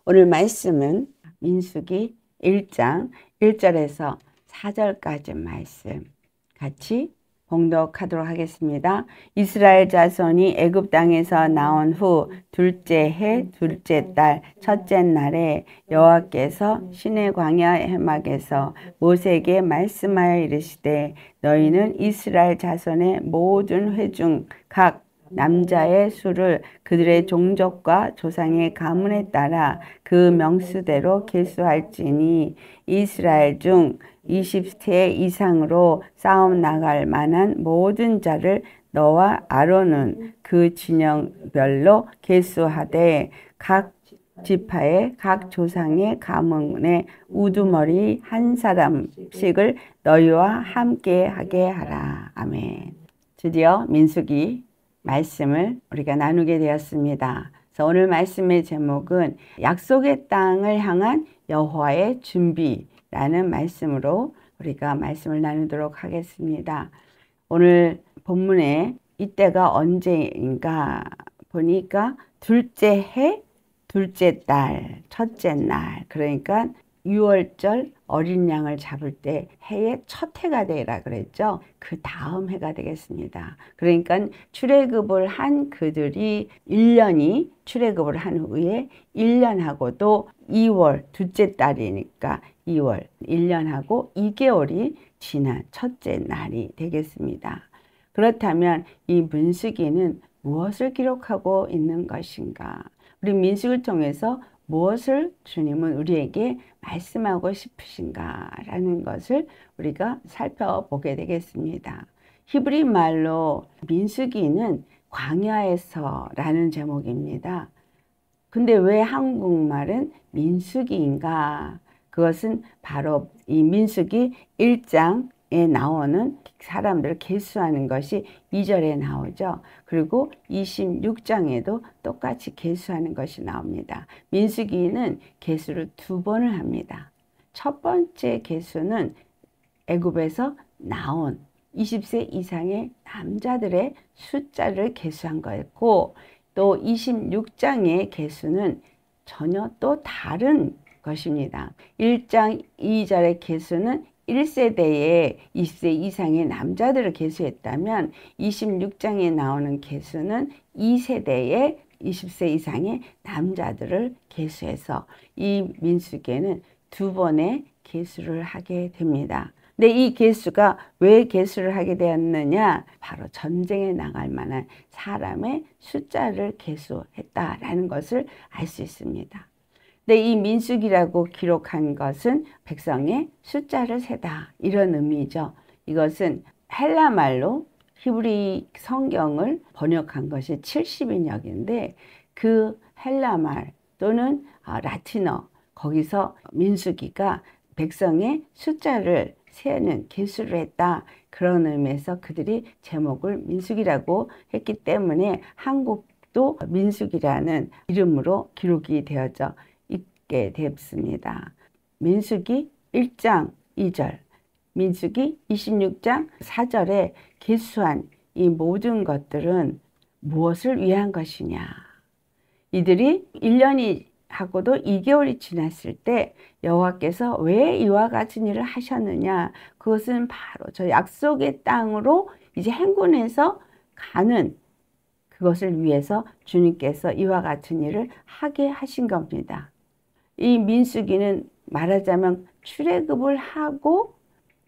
오늘 말씀은 민수기 1장 1절에서 4절까지 말씀 같이 봉독하도록 하겠습니다. 이스라엘 자손이 애굽 땅에서 나온 후 둘째 해 둘째 달 첫째 날에 여호와께서 시내 광야 해막에서 모세에게 말씀하여 이르시되 너희는 이스라엘 자손의 모든 회중 각 남자의 수를 그들의 종족과 조상의 가문에 따라 그 명수대로 계수할지니 이스라엘 중 20세 이상으로 싸움 나갈 만한 모든 자를 너와 아론은 그 진영별로 계수하되 각 지파의 각 조상의 가문의 우두머리 한 사람씩을 너희와 함께 하게 하라. 아멘. 드디어 민수기 말씀을 우리가 나누게 되었습니다. 그래서 오늘 말씀의 제목은 약속의 땅을 향한 여호와의 준비라는 말씀으로 우리가 말씀을 나누도록 하겠습니다. 오늘 본문에 이때가 언제인가 보니까 둘째 해, 둘째 달, 첫째 날, 그러니까 6월절 어린 양을 잡을 때 해의 첫 해가 되라 그랬죠. 그 다음 해가 되겠습니다. 그러니까 출애굽을 한 그들이 1년이 출애굽을 한 후에 1년하고도 2월 둘째 달이니까 2월 1년하고 2개월이 지난 첫째 날이 되겠습니다. 그렇다면 이 민수기는 무엇을 기록하고 있는 것인가? 우리 민수기를 통해서 무엇을 주님은 우리에게 말씀하고 싶으신가 라는 것을 우리가 살펴보게 되겠습니다. 히브리 말로 민수기는 광야에서 라는 제목입니다. 근데 왜 한국말은 민수기인가? 그것은 바로 이 민수기 1장에 나오는 사람들을 계수하는 것이 2절에 나오죠. 그리고 26장에도 똑같이 계수하는 것이 나옵니다. 민수기는 계수를 2번을 합니다. 첫 번째 계수는 애굽에서 나온 20세 이상의 남자들의 숫자를 계수한 거였고, 또 26장의 계수는 전혀 또 다른 것입니다. 1장 2절의 계수는 1세대의 20세 이상의 남자들을 계수했다면 26장에 나오는 계수는 2세대의 20세 이상의 남자들을 계수해서 이 민수기에는 2번의 계수를 하게 됩니다. 근데 이 계수가 왜 계수를 하게 되었느냐? 바로 전쟁에 나갈 만한 사람의 숫자를 계수했다라는 것을 알 수 있습니다. 근데 이 민수기라고 기록한 것은 백성의 숫자를 세다 이런 의미죠. 이것은 헬라 말로 히브리 성경을 번역한 것이 70인역인데 그 헬라 말 또는 라틴어 거기서 민수기가 백성의 숫자를 세는 계수를 했다. 그런 의미에서 그들이 제목을 민수기라고 했기 때문에 한국도 민수기라는 이름으로 기록이 되어져 있게 됐습니다. 민수기 1장 2절, 민수기 26장 4절에 계수한 이 모든 것들은 무엇을 위한 것이냐? 이들이 1년이 하고도 2개월이 지났을 때 여호와께서 왜 이와 같은 일을 하셨느냐? 그것은 바로 저 약속의 땅으로 이제 행군해서 가는 그것을 위해서 주님께서 이와 같은 일을 하게 하신 겁니다. 이 민수기는 말하자면 출애굽을 하고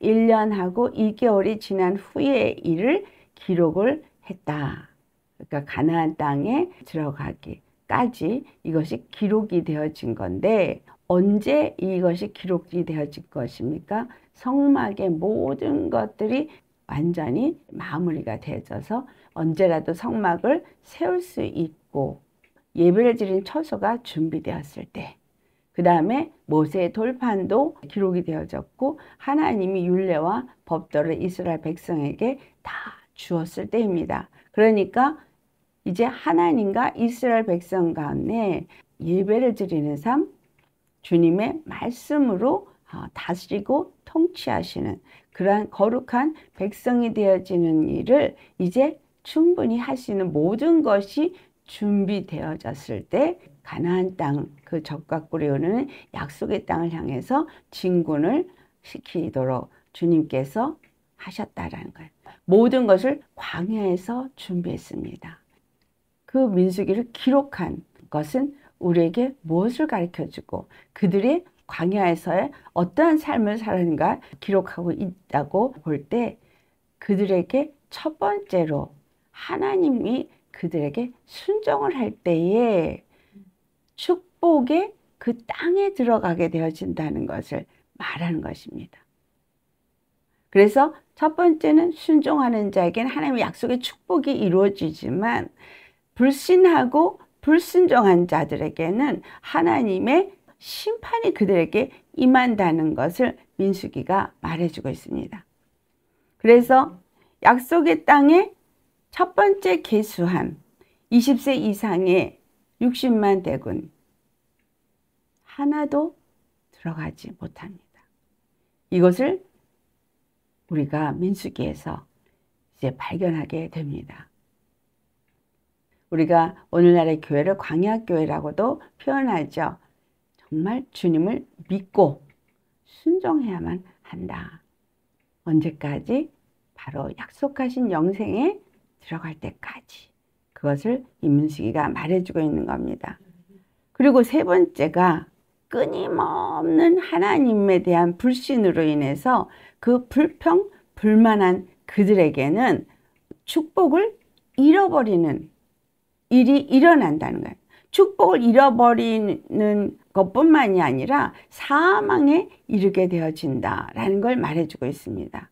1년하고 2개월이 지난 후의 일을 기록을 했다. 그러니까 가나안 땅에 들어가기까지 이것이 기록이 되어진 건데 언제 이것이 기록이 되어진 것입니까? 성막의 모든 것들이 완전히 마무리가 되어져서 언제라도 성막을 세울 수 있고 예배를 드린 처소가 준비되었을 때, 그 다음에 모세의 돌판도 기록이 되어졌고 하나님이 율례와 법도를 이스라엘 백성에게 다 주었을 때입니다. 그러니까 이제 하나님과 이스라엘 백성 가운데 예배를 드리는 삶, 주님의 말씀으로 다스리고 통치하시는 그러한 거룩한 백성이 되어지는 일을 이제 충분히 할 수 있는 모든 것이 준비되어졌을 때 가나안 땅, 그 적과 꿀이 흐르는 약속의 땅을 향해서 진군을 시키도록 주님께서 하셨다라는 거예요. 모든 것을 광야에서 준비했습니다. 그 민수기를 기록한 것은 우리에게 무엇을 가르쳐주고 그들의 광야에서의 어떠한 삶을 살았는가 기록하고 있다고 볼 때 그들에게 첫 번째로 하나님이 그들에게 순종을 할 때에 축복의 그 땅에 들어가게 되어진다는 것을 말하는 것입니다. 그래서 첫 번째는 순종하는 자에게는 하나님의 약속의 축복이 이루어지지만 불신하고 불순종한 자들에게는 하나님의 심판이 그들에게 임한다는 것을 민수기가 말해주고 있습니다. 그래서 약속의 땅에 첫 번째 계수한 20세 이상의 60만 대군 하나도 들어가지 못합니다. 이것을 우리가 민수기에서 이제 발견하게 됩니다. 우리가 오늘날의 교회를 광야교회라고도 표현하죠. 정말 주님을 믿고 순종해야만 한다. 언제까지? 바로 약속하신 영생에 들어갈 때까지. 그것을 이 민수기가 말해주고 있는 겁니다. 그리고 세 번째가 끊임없는 하나님에 대한 불신으로 인해서 그 불평, 불만한 그들에게는 축복을 잃어버리는 일이 일어난다는 거예요. 축복을 잃어버리는 것뿐만이 아니라 사망에 이르게 되어진다라는 걸 말해주고 있습니다.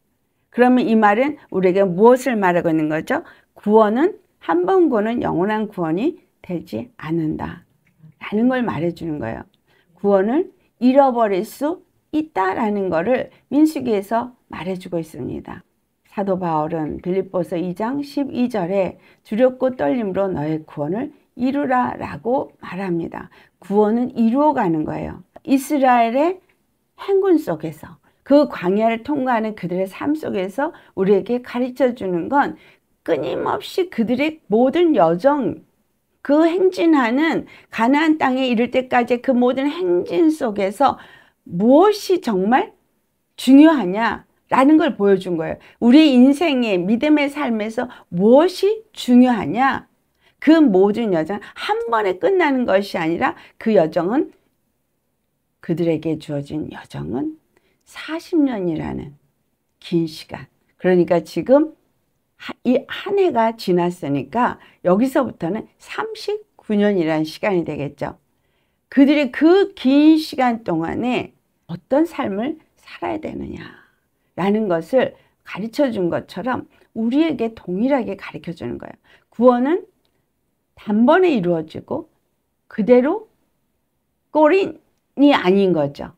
그러면 이 말은 우리에게 무엇을 말하고 있는 거죠? 구원은 한 번 구원은 영원한 구원이 되지 않는다 라는 걸 말해주는 거예요. 구원을 잃어버릴 수 있다라는 것을 민수기에서 말해주고 있습니다. 사도 바울은 빌립보서 2장 12절에 두렵고 떨림으로 너의 구원을 이루라 라고 말합니다. 구원은 이루어가는 거예요. 이스라엘의 행군 속에서 그 광야를 통과하는 그들의 삶 속에서 우리에게 가르쳐 주는 건 끊임없이 그들의 모든 여정, 그 행진하는 가나안 땅에 이를 때까지 그 모든 행진 속에서 무엇이 정말 중요하냐라는 걸 보여준 거예요. 우리 인생의 믿음의 삶에서 무엇이 중요하냐? 그 모든 여정 한 번에 끝나는 것이 아니라 그 여정은 그들에게 주어진 여정은 40년이라는 긴 시간. 그러니까 지금 이 한 해가 지났으니까 여기서부터는 39년이라는 시간이 되겠죠. 그들이 그 긴 시간 동안에 어떤 삶을 살아야 되느냐라는 것을 가르쳐 준 것처럼 우리에게 동일하게 가르쳐 주는 거예요. 구원은 단번에 이루어지고 그대로 꼬린이 아닌 거죠.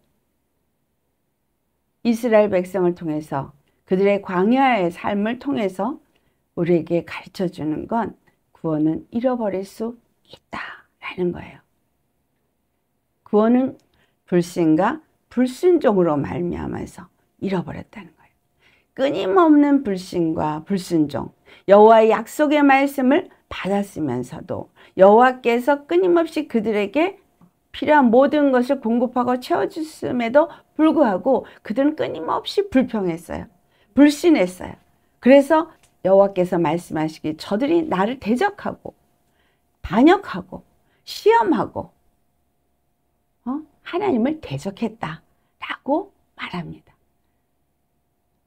이스라엘 백성을 통해서 그들의 광야의 삶을 통해서 우리에게 가르쳐 주는 건 구원은 잃어버릴 수 있다라는 거예요. 구원은 불신과 불순종으로 말미암아서 잃어버렸다는 거예요. 끊임없는 불신과 불순종, 여호와의 약속의 말씀을 받았으면서도 여호와께서 끊임없이 그들에게 필요한 모든 것을 공급하고 채워주심에도 불구하고 그들은 끊임없이 불평했어요. 불신했어요. 그래서 여호와께서 말씀하시기 저들이 나를 대적하고 반역하고 시험하고 하나님을 대적했다라고 말합니다.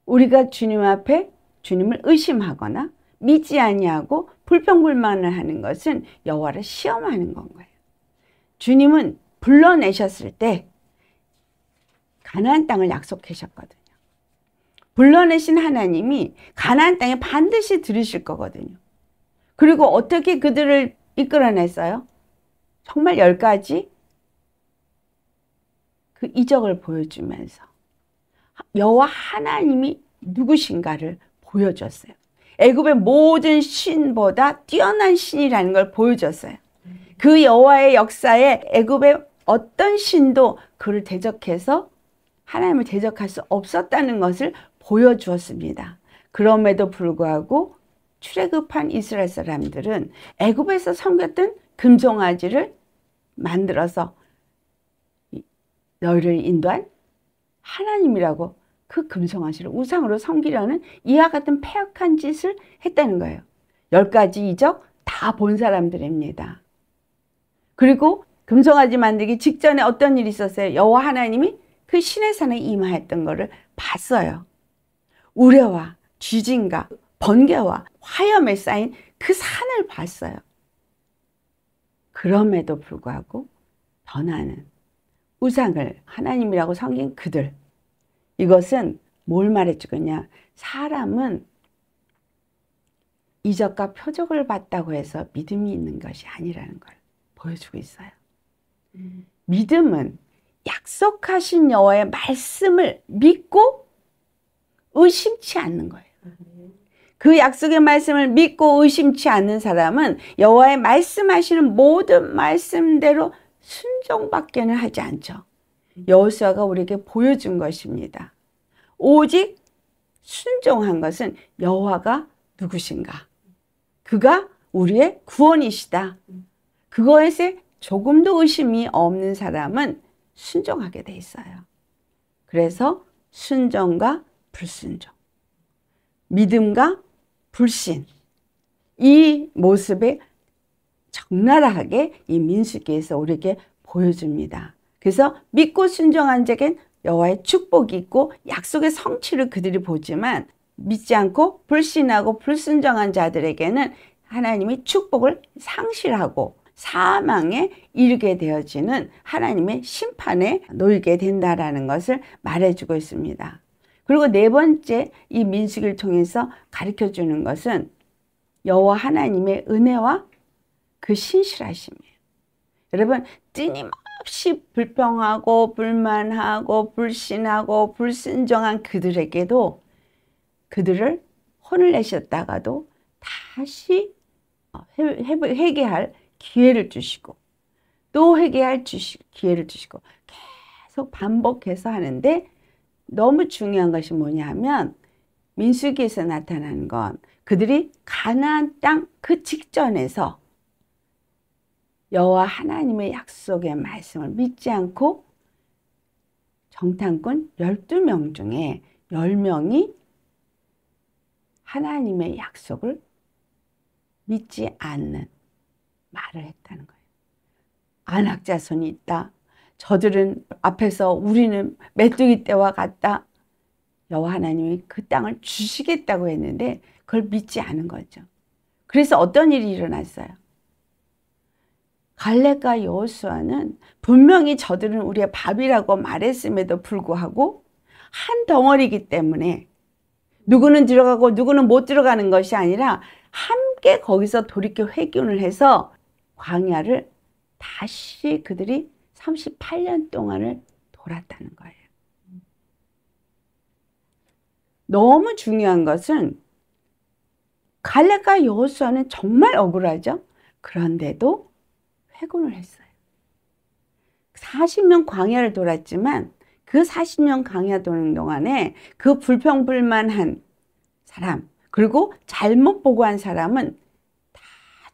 우리가 주님 앞에 주님을 의심하거나 믿지 아니하고 불평불만을 하는 것은 여호와를 시험하는 건 거예요. 주님은 불러내셨을 때 가나안 땅을 약속하셨거든요. 불러내신 하나님이 가나안 땅에 반드시 들으실 거거든요. 그리고 어떻게 그들을 이끌어냈어요? 정말 10가지 그 이적을 보여주면서 여호와 하나님이 누구신가를 보여줬어요. 애굽의 모든 신보다 뛰어난 신이라는 걸 보여줬어요. 그 여호와의 역사에 애굽의 어떤 신도 그를 대적해서 하나님을 대적할 수 없었다는 것을 보여주었습니다. 그럼에도 불구하고 출애굽한 이스라엘 사람들은 애굽에서 섬겼던 금송아지를 만들어서 너희를 인도한 하나님이라고 그 금송아지를 우상으로 섬기려는 이와 같은 패역한 짓을 했다는 거예요. 10가지 이적 다 본 사람들입니다. 그리고 금송아지 만들기 직전에 어떤 일이 있었어요? 여호와 하나님이 그 시내 산에 임하였던 것을 봤어요. 우레와 쥐진과 번개와 화염에 쌓인 그 산을 봤어요. 그럼에도 불구하고 변하는 우상을 하나님이라고 섬긴 그들, 이것은 뭘 말해주겠냐? 사람은 이적과 표적을 봤다고 해서 믿음이 있는 것이 아니라는 걸 보여주고 있어요. 믿음은 약속하신 여호와의 말씀을 믿고 의심치 않는 거예요. 그 약속의 말씀을 믿고 의심치 않는 사람은 여호와의 말씀하시는 모든 말씀대로 순종밖에는 하지 않죠. 여호수아가 우리에게 보여준 것입니다. 오직 순종한 것은 여호와가 누구신가? 그가 우리의 구원이시다. 그것에 조금도 의심이 없는 사람은 순종하게 돼 있어요. 그래서 순종과 불순종, 믿음과 불신, 이 모습에 적나라하게 이 민수기에서 우리에게 보여줍니다. 그래서 믿고 순종한 자에겐 여호와의 축복이 있고 약속의 성취를 그들이 보지만 믿지 않고 불신하고 불순종한 자들에게는 하나님이 축복을 상실하고 사망에 이르게 되어지는 하나님의 심판에 놓이게 된다라는 것을 말해주고 있습니다. 그리고 네 번째 이 민수기를 통해서 가르쳐주는 것은 여호와 하나님의 은혜와 그 신실하심이에요. 여러분, 끊임없이 불평하고 불만하고 불신하고 불순종한 그들에게도 그들을 혼을 내셨다가도 다시 회개할 기회를 주시고 또 회개할 기회를 주시고 계속 반복해서 하는데, 너무 중요한 것이 뭐냐 하면 민수기에서 나타나는 건 그들이 가나안 땅 그 직전에서 여호와 하나님의 약속의 말씀을 믿지 않고 정탐꾼 12명 중에 10명이 하나님의 약속을 믿지 않는 말을 했다는 거예요. 안악 자손이 있다. 저들은 앞에서 우리는 메뚜기 떼와 같다. 여호와 하나님이 그 땅을 주시겠다고 했는데 그걸 믿지 않은 거죠. 그래서 어떤 일이 일어났어요? 갈렙과 여호수아는 분명히 저들은 우리의 밥이라고 말했음에도 불구하고 한 덩어리이기 때문에 누구는 들어가고 누구는 못 들어가는 것이 아니라 함께 거기서 돌이켜 회개를 해서 광야를 다시 그들이 38년 동안을 돌았다는 거예요. 너무 중요한 것은 갈렙과 여호수아는 정말 억울하죠. 그런데도 회군을 했어요. 40년 광야를 돌았지만 그 40년 광야 도는 동안에 그 불평불만한 사람, 그리고 잘못 보고한 사람은 다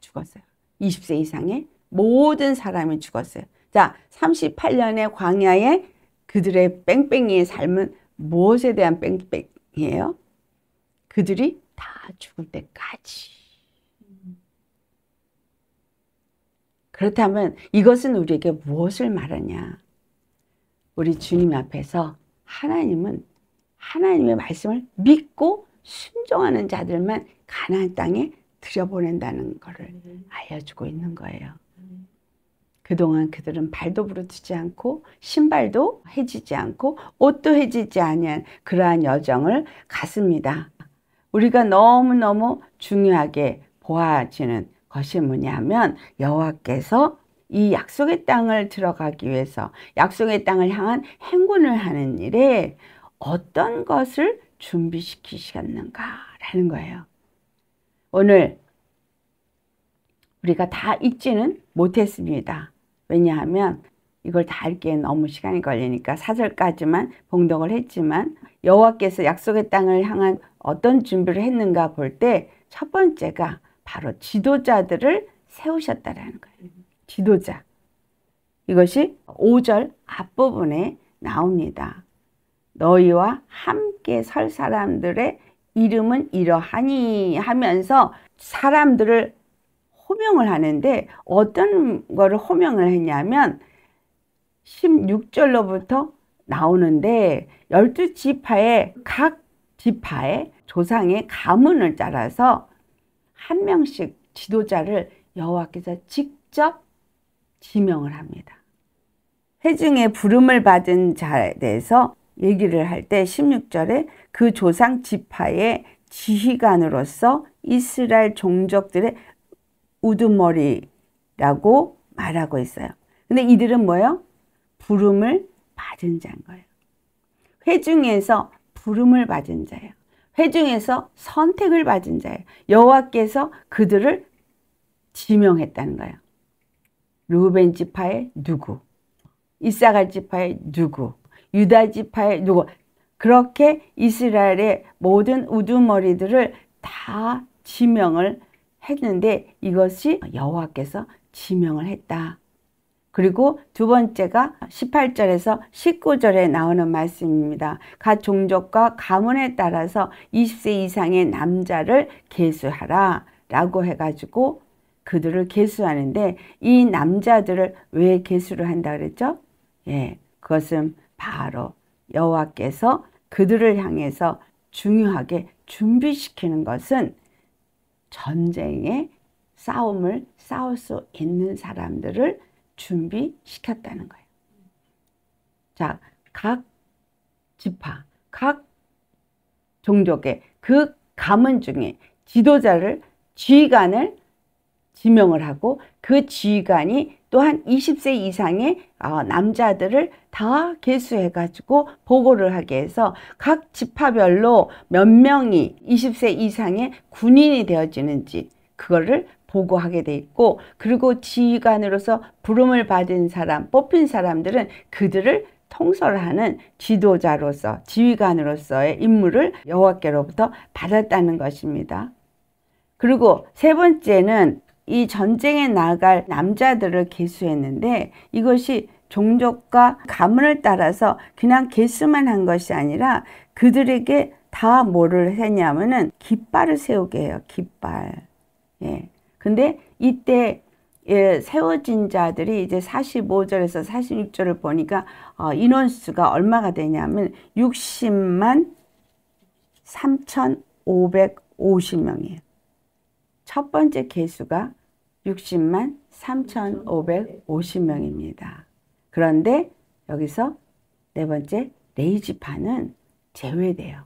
죽었어요. 20세 이상의 모든 사람이 죽었어요. 자, 38년의 광야에 그들의 뺑뺑이의 삶은 무엇에 대한 뺑뺑이에요? 그들이 다 죽을 때까지. 그렇다면 이것은 우리에게 무엇을 말하냐? 우리 주님 앞에서 하나님은 하나님의 말씀을 믿고 순종하는 자들만 가나안 땅에 들여보낸다는 것을 알려주고 있는 거예요. 그동안 그들은 발도 부르트지 않고 신발도 해지지 않고 옷도 해지지 아니한 그러한 여정을 갔습니다. 우리가 너무너무 중요하게 보아지는 것이 뭐냐면 여호와께서 이 약속의 땅을 들어가기 위해서 약속의 땅을 향한 행군을 하는 일에 어떤 것을 준비시키셨는가라는 거예요. 오늘 우리가 다 읽지는 못했습니다. 왜냐하면 이걸 다 읽기에 너무 시간이 걸리니까 4절까지만 봉독을 했지만 여호와께서 약속의 땅을 향한 어떤 준비를 했는가 볼 때 첫 번째가 바로 지도자들을 세우셨다라는 거예요. 지도자. 이것이 5절 앞부분에 나옵니다. 너희와 함께 설 사람들의 이름은 이러하니 하면서 사람들을 호명을 하는데 어떤 거를 호명을 했냐면 16절로부터 나오는데 12지파의 각 지파의 조상의 가문을 따라서 한 명씩 지도자를 여호와께서 직접 지명을 합니다. 회중의 부름을 받은 자에 대해서 얘기를 할 때 16절에 그 조상 지파의 지휘관으로서 이스라엘 종족들의 우두머리라고 말하고 있어요. 근데 이들은 뭐예요? 부름을 받은 자인 거예요. 회중에서 부름을 받은 자예요. 회중에서 선택을 받은 자예요. 여호와께서 그들을 지명했다는 거예요. 르우벤 지파의 누구, 이사갈 지파의 누구, 유다 지파의 누구, 그렇게 이스라엘의 모든 우두머리들을 다 지명을 했는데 이것이 여호와께서 지명을 했다. 그리고 두 번째가 18절에서 19절에 나오는 말씀입니다. 각 종족과 가문에 따라서 20세 이상의 남자를 계수하라 라고 해가지고 그들을 계수하는데 이 남자들을 왜 계수를 한다 그랬죠? 예, 그것은 바로 여호와께서 그들을 향해서 중요하게 준비시키는 것은 전쟁의 싸움을 싸울 수 있는 사람들을 준비시켰다는 거예요. 자, 각 지파, 각 종족의 그 가문 중에 지도자를, 지휘관을 지명을 하고 그 지휘관이 또한 20세 이상의 남자들을 다 계수해가지고 보고를 하게 해서 각 지파별로 몇 명이 20세 이상의 군인이 되어지는지 그거를 보고하게 돼 있고, 그리고 지휘관으로서 부름을 받은 사람, 뽑힌 사람들은 그들을 통솔하는 지도자로서, 지휘관으로서의 임무를 여호와께로부터 받았다는 것입니다. 그리고 세 번째는 이 전쟁에 나갈 남자들을 계수했는데 이것이 종족과 가문을 따라서 그냥 계수만 한 것이 아니라 그들에게 다 뭐를 했냐면은 깃발을 세우게 해요. 깃발. 예. 근데 이때 세워진 자들이 이제 45절에서 46절을 보니까 인원수가 얼마가 되냐면 60만 3,550명이에요. 첫 번째 계수가 60만 3,550명입니다. 그런데 여기서 네 번째 레위지파는 제외돼요.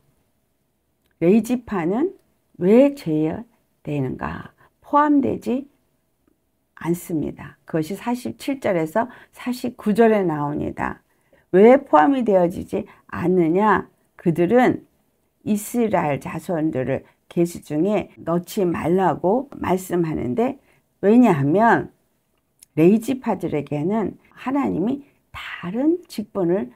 레위지파는 왜 제외되는가? 포함되지 않습니다. 그것이 47절에서 49절에 나옵니다. 왜 포함이 되어지지 않느냐? 그들은 이스라엘 자손들을 계수 중에 넣지 말라고 말씀하는데, 왜냐하면 레위지파들에게는 하나님이 다른 직분을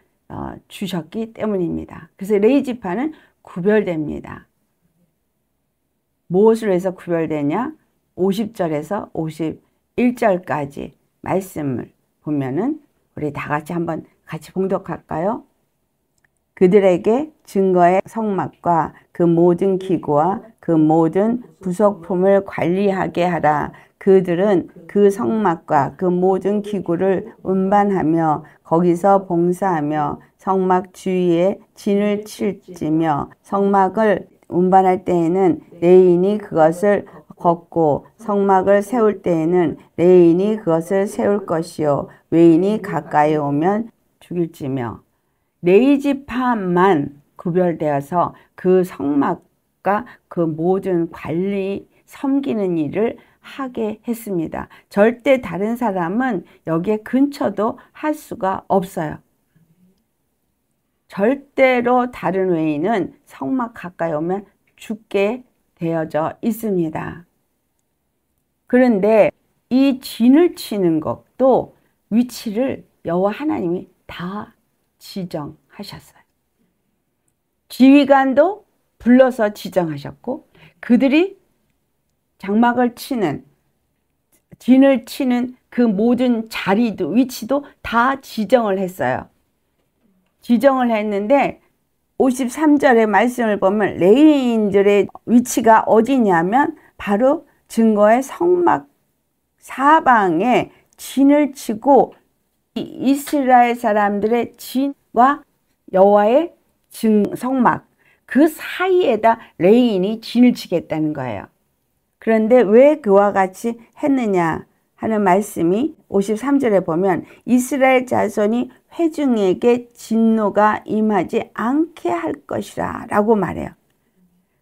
주셨기 때문입니다. 그래서 레위지파는 구별됩니다. 무엇으로 해서 구별되냐? 50절에서 51절까지 말씀을 보면은 우리 다 같이 한번 같이 봉독할까요? 그들에게 증거의 성막과 그 모든 기구와 그 모든 부속품을 관리하게 하라. 그들은 그 성막과 그 모든 기구를 운반하며 거기서 봉사하며 성막 주위에 진을 칠지며, 성막을 운반할 때에는 레위인이 그것을 걷고 성막을 세울 때에는 레위인이 그것을 세울 것이요 외인이 가까이 오면 죽일지며. 레위지파만 구별되어서 그 성막과 그 모든 관리, 섬기는 일을 하게 했습니다. 절대 다른 사람은 여기에 근처도 할 수가 없어요. 절대로 다른 외인은 성막 가까이 오면 죽게 되어져 있습니다. 그런데 이 진을 치는 것도 위치를 여호와 하나님이 다 지정하셨어요. 지휘관도 불러서 지정하셨고, 그들이 장막을 치는 진을 치는 그 모든 자리도 위치도 다 지정을 했어요. 지정을 했는데 53절의 말씀을 보면 레위인들의 위치가 어디냐면 바로 증거의 성막 사방에 진을 치고 이스라엘 사람들의 진과 여호와의 성막 그 사이에다 레위인이 진을 치겠다는 거예요. 그런데 왜 그와 같이 했느냐 하는 말씀이 53절에 보면 이스라엘 자손이 회중에게 진노가 임하지 않게 할 것이라 라고 말해요.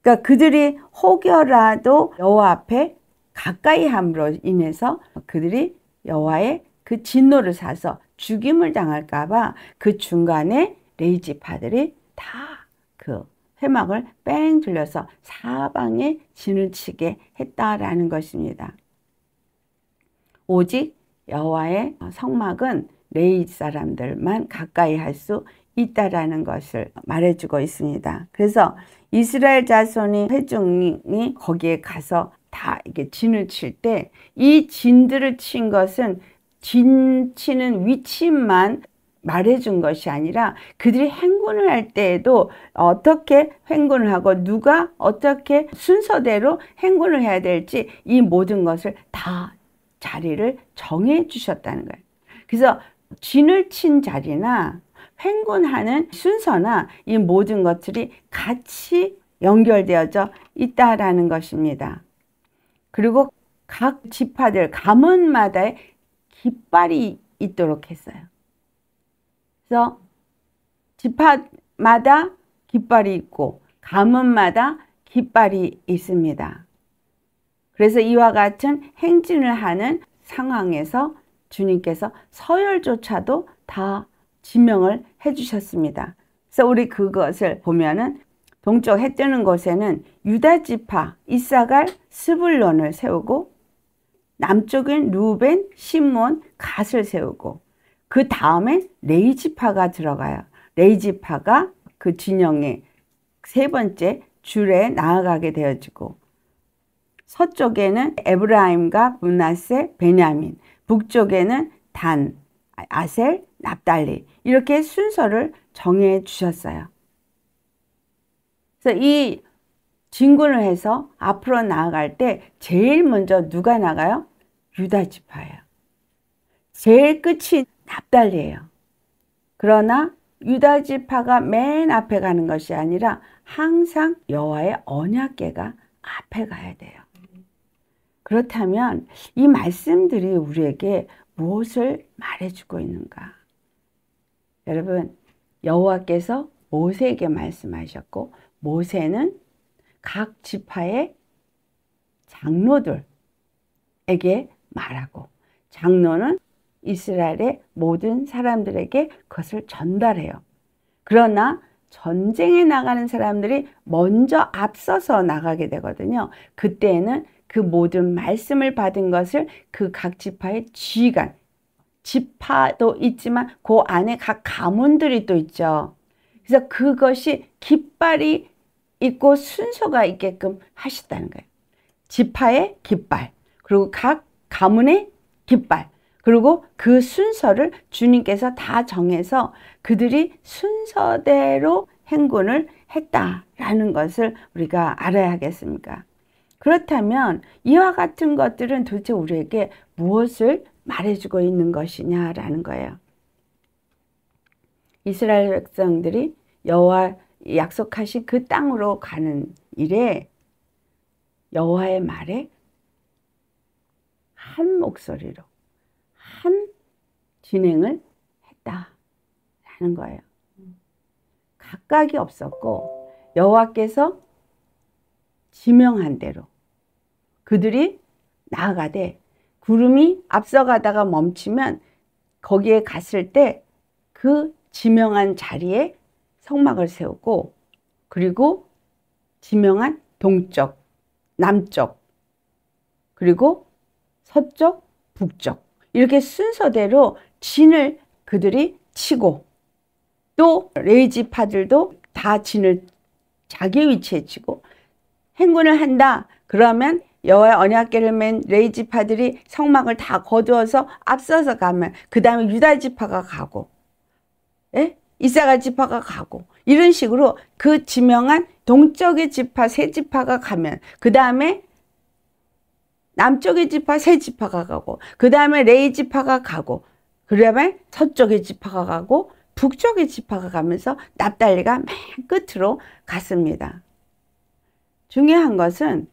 그러니까 그들이 혹여라도 여호와 앞에 가까이 함으로 인해서 그들이 여호와의 그 진노를 사서 죽임을 당할까 봐 그 중간에 레위 지파들이 다 그 회막을 뺑 둘러서 사방에 진을 치게 했다라는 것입니다. 오직 여호와의 성막은 레위 사람들만 가까이 할 수 있다라는 것을 말해주고 있습니다. 그래서 이스라엘 자손이 회중이 거기에 가서 다 이게 진을 칠 때 이 진들을 친 것은 진 치는 위치만 말해준 것이 아니라 그들이 행군을 할 때에도 어떻게 행군을 하고 누가 어떻게 순서대로 행군을 해야 될지 이 모든 것을 다 자리를 정해 주셨다는 거예요. 그래서 진을 친 자리나 행군하는 순서나 이 모든 것들이 같이 연결되어져 있다라는 것입니다. 그리고 각 지파들 가문마다의 깃발이 있도록 했어요. 그래서 지파마다 깃발이 있고 가문마다 깃발이 있습니다. 그래서 이와 같은 행진을 하는 상황에서 주님께서 서열조차도 다 지명을 해주셨습니다. 그래서 우리 그것을 보면은 동쪽 해 뜨는 곳에는 유다 지파 이사갈 스불론을 세우고 남쪽엔 루벤 시몬 갓을 세우고 그 다음에 레위 지파가 들어가요. 레위 지파가 그 진영의 세 번째 줄에 나아가게 되어지고 서쪽에는 에브라임과 므낫세, 베냐민, 북쪽에는 단, 아셀, 납달리 이렇게 순서를 정해 주셨어요. 그래서 이 진군을 해서 앞으로 나아갈 때 제일 먼저 누가 나가요? 유다 지파예요. 제일 끝이 납달리예요. 그러나 유다 지파가 맨 앞에 가는 것이 아니라 항상 여호와의 언약궤가 앞에 가야 돼요. 그렇다면 이 말씀들이 우리에게 무엇을 말해주고 있는가? 여러분, 여호와께서 모세에게 말씀하셨고 모세는 각 지파의 장로들에게 말하고 장로는 이스라엘의 모든 사람들에게 그것을 전달해요. 그러나 전쟁에 나가는 사람들이 먼저 앞서서 나가게 되거든요. 그때는 그 모든 말씀을 받은 것을 그 각 지파의 지휘관, 지파도 있지만 그 안에 각 가문들이 또 있죠. 그래서 그것이 깃발이 있고 순서가 있게끔 하셨다는 거예요. 지파의 깃발, 그리고 각 가문의 깃발, 그리고 그 순서를 주님께서 다 정해서 그들이 순서대로 행군을 했다라는 것을 우리가 알아야 하겠습니까? 그렇다면 이와 같은 것들은 도대체 우리에게 무엇을 말해주고 있는 것이냐라는 거예요. 이스라엘 백성들이 여호와 약속하신 그 땅으로 가는 일에 여호와의 말에 한 목소리로 한 진행을 했다라는 거예요. 각각이 없었고 여호와께서 지명한 대로 그들이 나아가되 구름이 앞서가다가 멈추면 거기에 갔을 때 그 지명한 자리에 성막을 세우고 그리고 지명한 동쪽, 남쪽, 그리고 서쪽, 북쪽 이렇게 순서대로 진을 그들이 치고 또 레위 지파들도 다 진을 자기 위치에 치고 행군을 한다. 그러면 여호와의 언약궤를 맨 레위 지파들이 성막을 다 거두어서 앞서서 가면 그 다음에 유다 지파가 가고, 예? 이사갈 지파가 가고, 이런 식으로 그 지명한 동쪽의 지파 세 지파가 가면 그 다음에 남쪽의 지파 세 지파가 가고, 그 다음에 레위 지파가 가고, 그 다음에 서쪽의 지파가 가고, 북쪽의 지파가 가면서 납달리가 맨 끝으로 갔습니다. 중요한 것은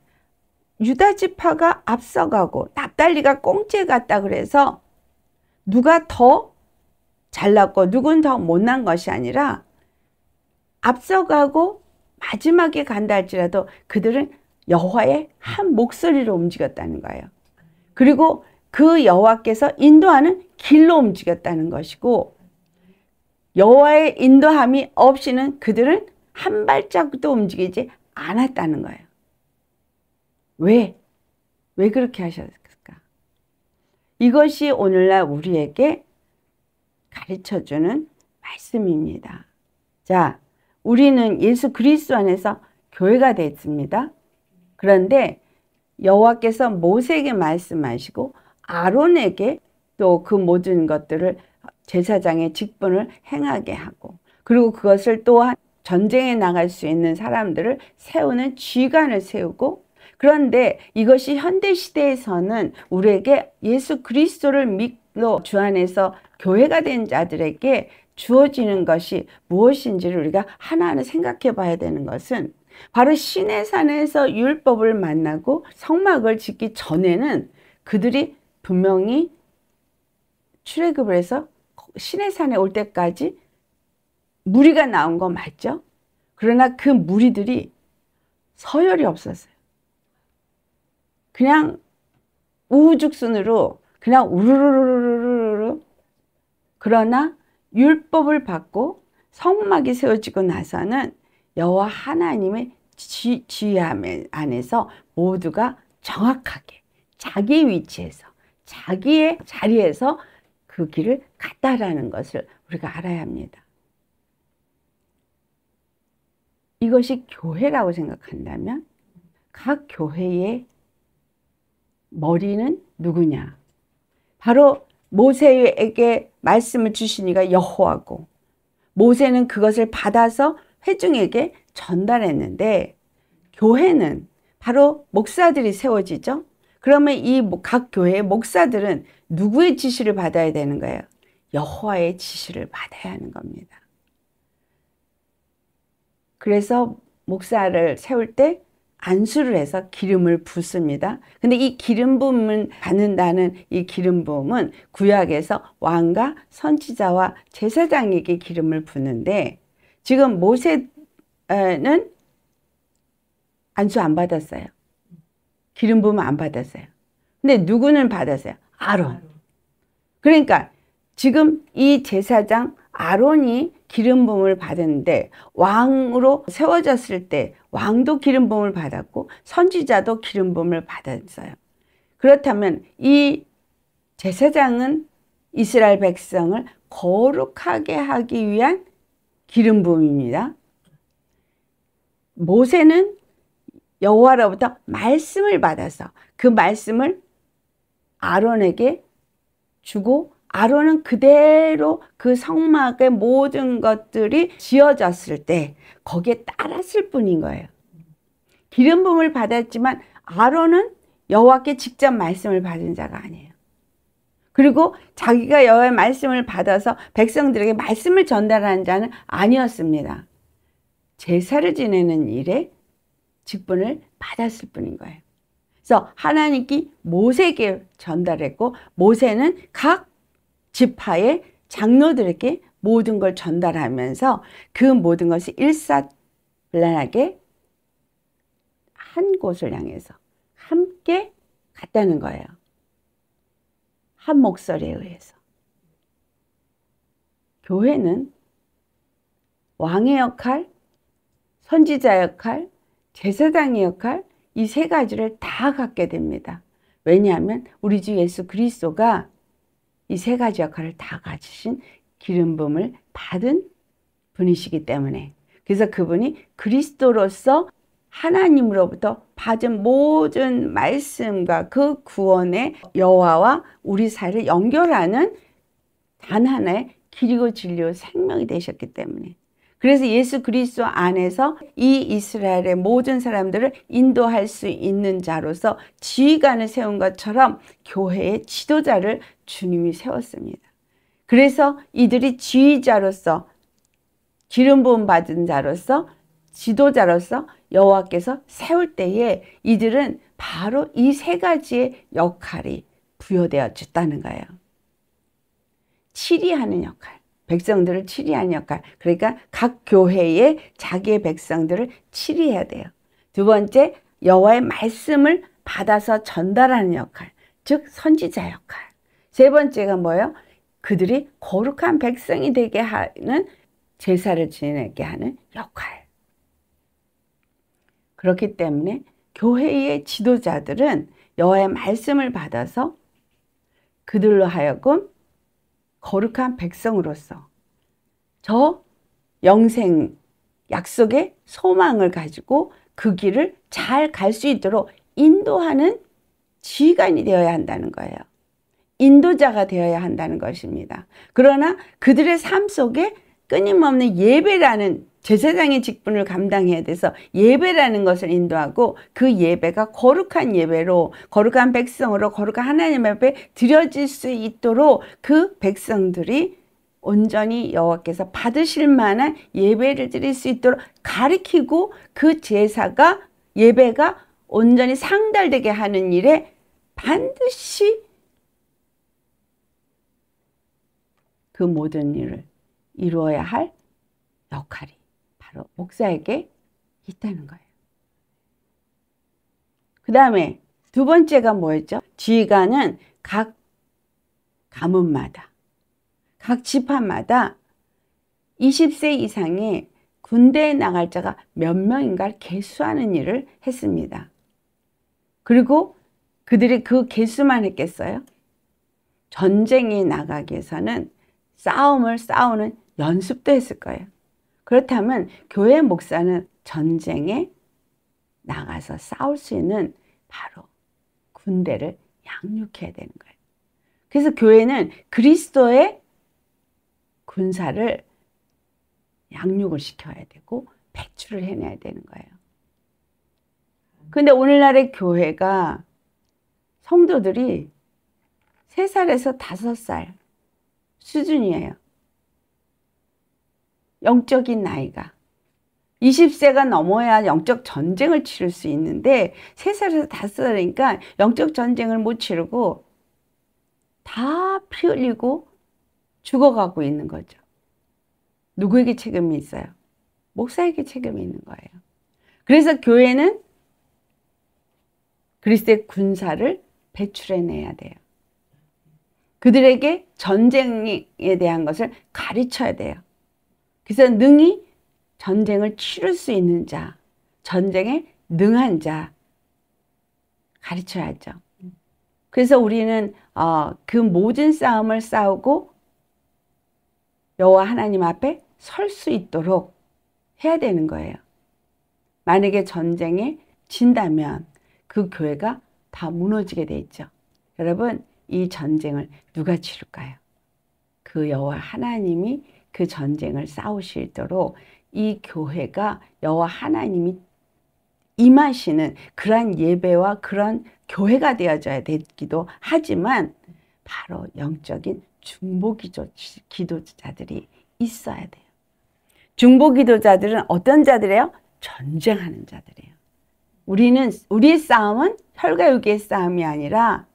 유다 지파가 앞서가고 납달리가 꽁째 갔다 그래서 누가 더 잘났고 누군 더 못난 것이 아니라 앞서가고 마지막에 간다 할지라도 그들은 여호와의 한 목소리로 움직였다는 거예요. 그리고 그 여호와께서 인도하는 길로 움직였다는 것이고, 여호와의 인도함이 없이는 그들은 한 발자국도 움직이지 않았다는 거예요. 왜? 왜 그렇게 하셨을까? 이것이 오늘날 우리에게 가르쳐주는 말씀입니다. 자, 우리는 예수 그리스도 안에서 교회가 됐습니다. 그런데 여호와께서 모세에게 말씀하시고 아론에게 또 그 모든 것들을 제사장의 직분을 행하게 하고, 그리고 그것을 또한 전쟁에 나갈 수 있는 사람들을 세우는 쥐관을 세우고, 그런데 이것이 현대시대에서는 우리에게 예수 그리스도를 믿고 주 안에서 교회가 된 자들에게 주어지는 것이 무엇인지를 우리가 하나하나 생각해 봐야 되는 것은, 바로 시내산에서 율법을 만나고 성막을 짓기 전에는 그들이 분명히 출애굽을 해서 시내산에 올 때까지 무리가 나온 거 맞죠? 그러나 그 무리들이 서열이 없었어요. 그냥 우후죽순으로 그냥 우르르르르르. 그러나 율법을 받고 성막이 세워지고 나서는 여호와 하나님의 지휘함 안에서 모두가 정확하게 자기 위치에서 자기의 자리에서 그 길을 갔다라는 것을 우리가 알아야 합니다. 이것이 교회라고 생각한다면 각 교회의 머리는 누구냐? 바로 모세에게 말씀을 주신 이가 여호와고, 모세는 그것을 받아서 회중에게 전달했는데, 교회는 바로 목사들이 세워지죠. 그러면 이 각 교회의 목사들은 누구의 지시를 받아야 되는 거예요? 여호와의 지시를 받아야 하는 겁니다. 그래서 목사를 세울 때 안수를 해서 기름을 붓습니다. 근데 이 기름 부음을 받는다는 이 기름 부음은 구약에서 왕과 선지자와 제사장에게 기름을 붓는데, 지금 모세는 안수 안 받았어요. 기름 부음 안 받았어요. 근데 누구는 받았어요? 아론. 그러니까 지금 이 제사장 아론이 기름 부음을 받았는데, 왕으로 세워졌을 때 왕도 기름 부음을 받았고 선지자도 기름 부음을 받았어요. 그렇다면 이 제사장은 이스라엘 백성을 거룩하게 하기 위한 기름 부음입니다. 모세는 여호와로부터 말씀을 받아서 그 말씀을 아론에게 주고, 아론은 그대로 그 성막의 모든 것들이 지어졌을 때 거기에 따랐을 뿐인 거예요. 기름 부음을 받았지만 아론은 여호와께 직접 말씀을 받은 자가 아니에요. 그리고 자기가 여호와의 말씀을 받아서 백성들에게 말씀을 전달하는 자는 아니었습니다. 제사를 지내는 일에 직분을 받았을 뿐인 거예요. 그래서 하나님께 모세에게 전달했고, 모세는 각 지파의 장로들에게 모든 걸 전달하면서 그 모든 것이 일사불란하게 한 곳을 향해서 함께 갔다는 거예요. 한 목소리에 의해서. 교회는 왕의 역할, 선지자 역할, 제사장의 역할, 이 세 가지를 다 갖게 됩니다. 왜냐하면 우리 주 예수 그리스도가 이 세 가지 역할을 다 가지신 기름 부음을 받은 분이시기 때문에, 그래서 그분이 그리스도로서 하나님으로부터 받은 모든 말씀과 그 구원의 여호와와 우리 사이를 연결하는 단 하나의 길이고 진리요 생명이 되셨기 때문에, 그래서 예수 그리스도 안에서 이 이스라엘의 모든 사람들을 인도할 수 있는 자로서 지휘관을 세운 것처럼 교회의 지도자를 주님이 세웠습니다. 그래서 이들이 지휘자로서, 기름 부음 받은 자로서, 지도자로서 여호와께서 세울 때에 이들은 바로 이 세 가지의 역할이 부여되어졌다는 거예요. 치리하는 역할, 백성들을 치리하는 역할. 그러니까 각 교회에 자기의 백성들을 치리해야 돼요. 두 번째, 여호와의 말씀을 받아서 전달하는 역할, 즉 선지자 역할. 세 번째가 뭐예요? 그들이 거룩한 백성이 되게 하는, 제사를 지내게 하는 역할. 그렇기 때문에 교회의 지도자들은 여호와의 말씀을 받아서 그들로 하여금 거룩한 백성으로서 저 영생 약속의 소망을 가지고 그 길을 잘 갈 수 있도록 인도하는 지휘관이 되어야 한다는 거예요. 인도자가 되어야 한다는 것입니다. 그러나 그들의 삶 속에 끊임없는 예배라는 제사장의 직분을 감당해야 돼서 예배라는 것을 인도하고, 그 예배가 거룩한 예배로, 거룩한 백성으로, 거룩한 하나님 앞에 드려질 수 있도록 그 백성들이 온전히 여호와께서 받으실 만한 예배를 드릴 수 있도록 가르치고, 그 제사가, 예배가 온전히 상달되게 하는 일에 반드시 그 모든 일을 이루어야 할 역할이 바로 목사에게 있다는 거예요. 그 다음에 두 번째가 뭐였죠? 지휘관은 각 가문마다, 각 지파마다 20세 이상의 군대에 나갈 자가 몇 명인가를 계수하는 일을 했습니다. 그리고 그들이 그 계수만 했겠어요? 전쟁에 나가기 위해서는 싸움을 싸우는 연습도 했을 거예요. 그렇다면 교회 목사는 전쟁에 나가서 싸울 수 있는 바로 군대를 양육해야 되는 거예요. 그래서 교회는 그리스도의 군사를 양육을 시켜야 되고 배출을 해내야 되는 거예요. 근데 오늘날의 교회가 성도들이 3살에서 5살 수준이에요. 영적인 나이가 20세가 넘어야 영적 전쟁을 치를 수 있는데 3살에서 5살이니까 영적 전쟁을 못 치르고 다 피 흘리고 죽어가고 있는 거죠. 누구에게 책임이 있어요? 목사에게 책임이 있는 거예요. 그래서 교회는 그리스도의 군사를 배출해내야 돼요. 그들에게 전쟁에 대한 것을 가르쳐야 돼요. 그래서 능히 전쟁을 치를 수 있는 자, 전쟁에 능한 자 가르쳐야죠. 그래서 우리는 그 모든 싸움을 싸우고 여호와 하나님 앞에 설 수 있도록 해야 되는 거예요. 만약에 전쟁에 진다면 그 교회가 다 무너지게 돼 있죠. 여러분, 이 전쟁을 누가 치룰까요? 그 여호와 하나님이 그 전쟁을 싸우시도록 이 교회가 여호와 하나님이 임하시는 그러한 예배와 그런 교회가 되어져야 되기도 하지만 바로 영적인 중보기도자들이 있어야 돼요. 중보기도자들은 어떤 자들이에요? 전쟁하는 자들이에요. 우리의 싸움은 혈과 육의 싸움이 아니라